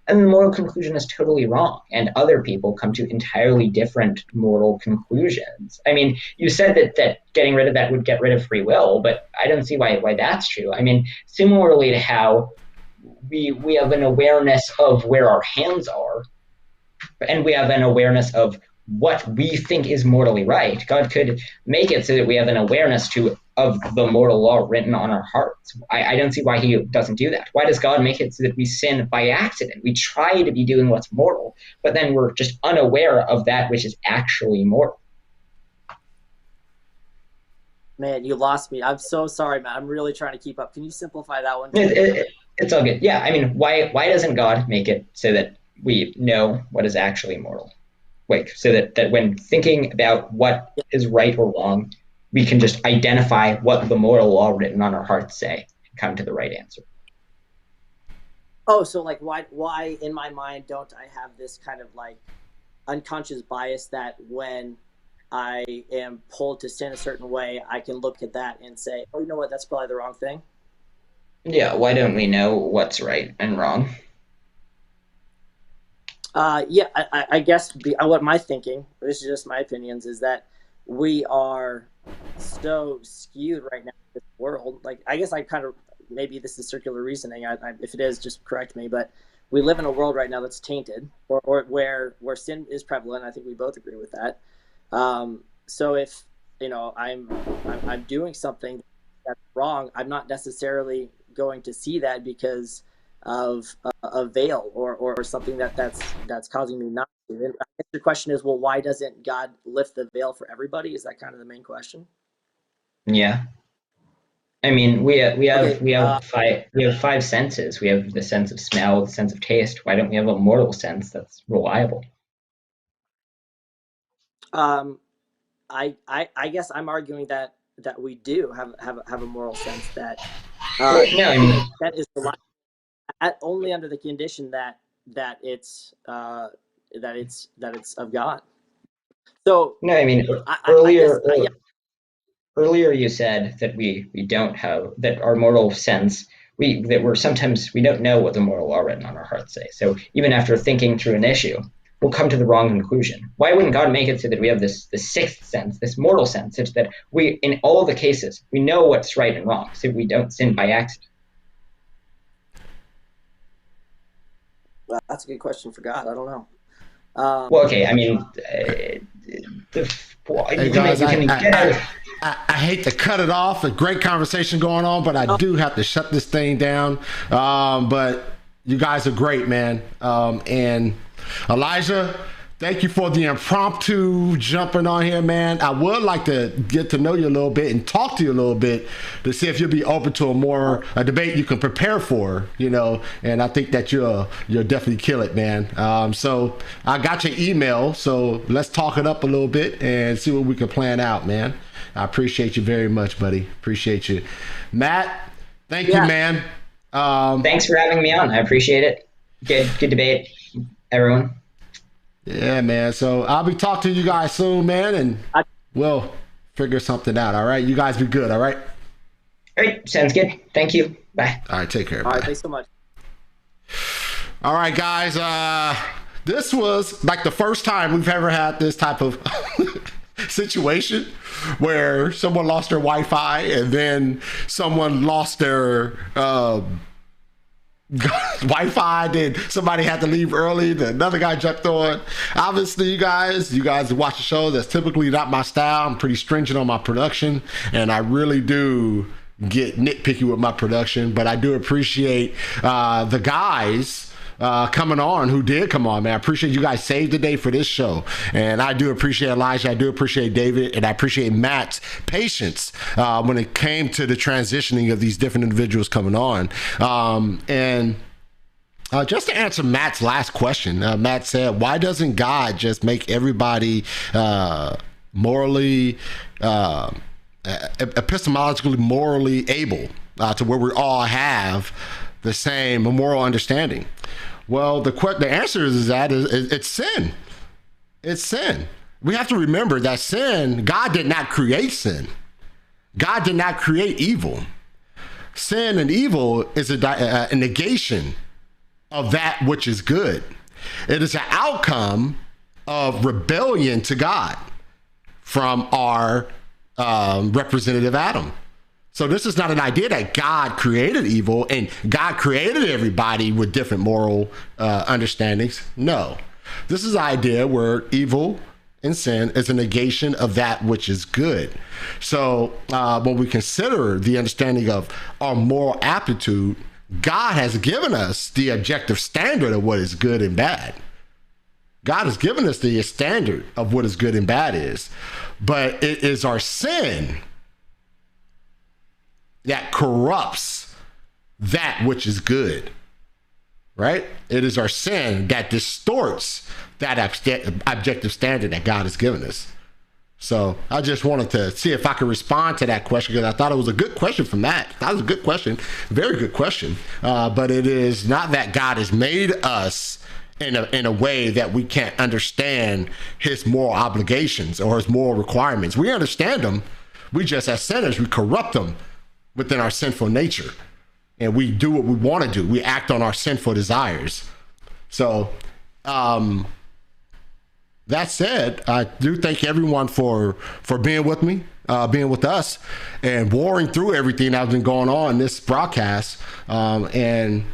And the moral conclusion is totally wrong, and other people come to entirely different moral conclusions. I mean, you said that getting rid of that would get rid of free will, but I don't see why that's true. I mean, similarly to how we have an awareness of where our hands are, and we have an awareness of what we think is morally right. God could make it so that we have an awareness of the moral law written on our hearts. I don't see why he doesn't do that. Why does God make it so that we sin by accident? We try to be doing what's moral, but then we're just unaware of that which is actually moral. Man, you lost me. I'm so sorry, man. I'm really trying to keep up. Can you simplify that one? It's all good. Yeah, I mean, why doesn't God make it so that we know what is actually moral? Like, so that when thinking about what is right or wrong, we can just identify what the moral law written on our hearts say and come to the right answer. Oh, so like why in my mind don't I have this kind of like unconscious bias that when I am pulled to sin a certain way, I can look at that and say, oh, you know what, that's probably the wrong thing? Yeah, why don't we know what's right and wrong? I guess what my thinking, this is just my opinions, is that we are so skewed right now in this world. Like, I guess I kind of, maybe this is circular reasoning. If it is, just correct me. But we live in a world right now that's tainted, or where sin is prevalent. I think we both agree with that. So if I'm doing something that's wrong, I'm not necessarily going to see that because of a veil or something that's causing me not to. And I guess the question is, well, why doesn't God lift the veil for everybody? Is that kind of the main question? Yeah. I mean, we have five senses. We have the sense of smell, the sense of taste. Why don't we have a moral sense that's reliable? I guess I'm arguing that we do have a moral sense that no, I mean, that is reliable only under the condition that it's of God. So no, I mean, earlier you said that we don't have that our moral sense. We don't know what the moral law written on our hearts say. So even after thinking through an issue, we'll come to the wrong conclusion. Why wouldn't God make it so that we have this sixth sense, this moral sense, such that we, in all the cases, we know what's right and wrong, so we don't sin by accident? Well, that's a good question for God. I don't know. Well, okay. I mean, hey guys, I hate to cut it off. A great conversation going on, but I do have to shut this thing down. But you guys are great, man. And Elijah, thank you for the impromptu jumping on here, man. I would like to get to know you a little bit and talk to you a little bit to see if you'll be open to a debate you can prepare for, and I think that you'll definitely kill it, man. So I got your email, so let's talk it up a little bit and see what we can plan out, man. I appreciate you very much, buddy. Appreciate you. Matt, thank you, man. Thanks for having me on. I appreciate it. Good debate, everyone. Yeah, man. So I'll be talking to you guys soon, man, and we'll figure something out. All right. You guys be good. All right. All right. Sounds good. Thank you. Bye. All right. Take care. All right. Thanks so much. All right, guys. This was like the first time we've ever had this type of situation where someone lost their Wi-Fi and then someone lost their Wi-Fi, then somebody had to leave early, then another guy jumped on. Obviously, you guys watch the show. That's typically not my style. I'm pretty stringent on my production, and I really do get nitpicky with my production, but I do appreciate the guys coming on, who did come on, man. I appreciate you guys saved the day for this show. And I do appreciate Elijah. I do appreciate David. And I appreciate Matt's patience when it came to the transitioning of these different individuals coming on. Just to answer Matt's last question, Matt said, why doesn't God just make everybody morally, epistemologically, morally able to where we all have the same moral understanding? Well, the answer is that it's sin. It's sin. We have to remember that sin, God did not create sin. God did not create evil. Sin and evil is a negation of that which is good. It is an outcome of rebellion to God from our representative Adam. So this is not an idea that God created evil and God created everybody with different moral understandings. No, this is an idea where evil and sin is a negation of that which is good. So when we consider the understanding of our moral aptitude, God has given us the objective standard of what is good and bad. God has given us the standard of what is good and bad is, but it is our sin that corrupts that which is good, right? It is our sin that distorts that objective standard that God has given us. So I just wanted to see if I could respond to that question, because I thought it was a good question from Matt. That was a good question, very good question. But it is not that God has made us in a way that we can't understand his moral obligations or his moral requirements. We understand them. We just, as sinners, we corrupt them within our sinful nature, and we do what we want to do. We act on our sinful desires. So that said, I do thank everyone for being with me, being with us, and warring through everything that's been going on in this broadcast. And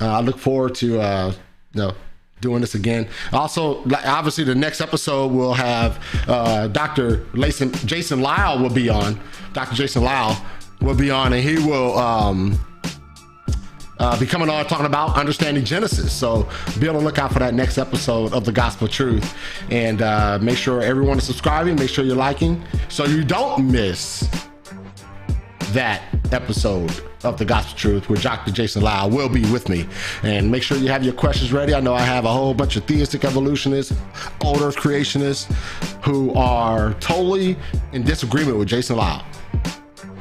I look forward to doing this again. Also, obviously, the next episode we'll have Dr. Jason Lyle will be on. Dr. Jason Lyle will be on, and he will be coming on talking about understanding Genesis. So be on the lookout for that next episode of The Gospel Truth. And make sure everyone is subscribing, make sure you're liking, so you don't miss that episode of The Gospel Truth where Dr. Jason Lyle will be with me. And make sure you have your questions ready. I know I have a whole bunch of theistic evolutionists, old earth creationists who are totally in disagreement with Jason Lyle.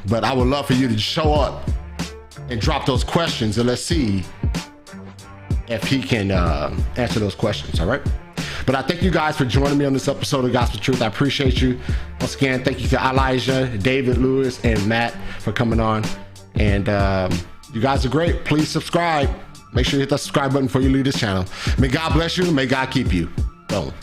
But I would love for you to show up and drop those questions, and let's see if he can answer those questions. All right. But I thank you guys for joining me on this episode of Gospel Truth. I appreciate you. Once again, thank you to Elijah, David, Lewis, and Matt for coming on. And you guys are great. Please subscribe. Make sure you hit that subscribe button before you leave this channel. May God bless you. May God keep you. Boom.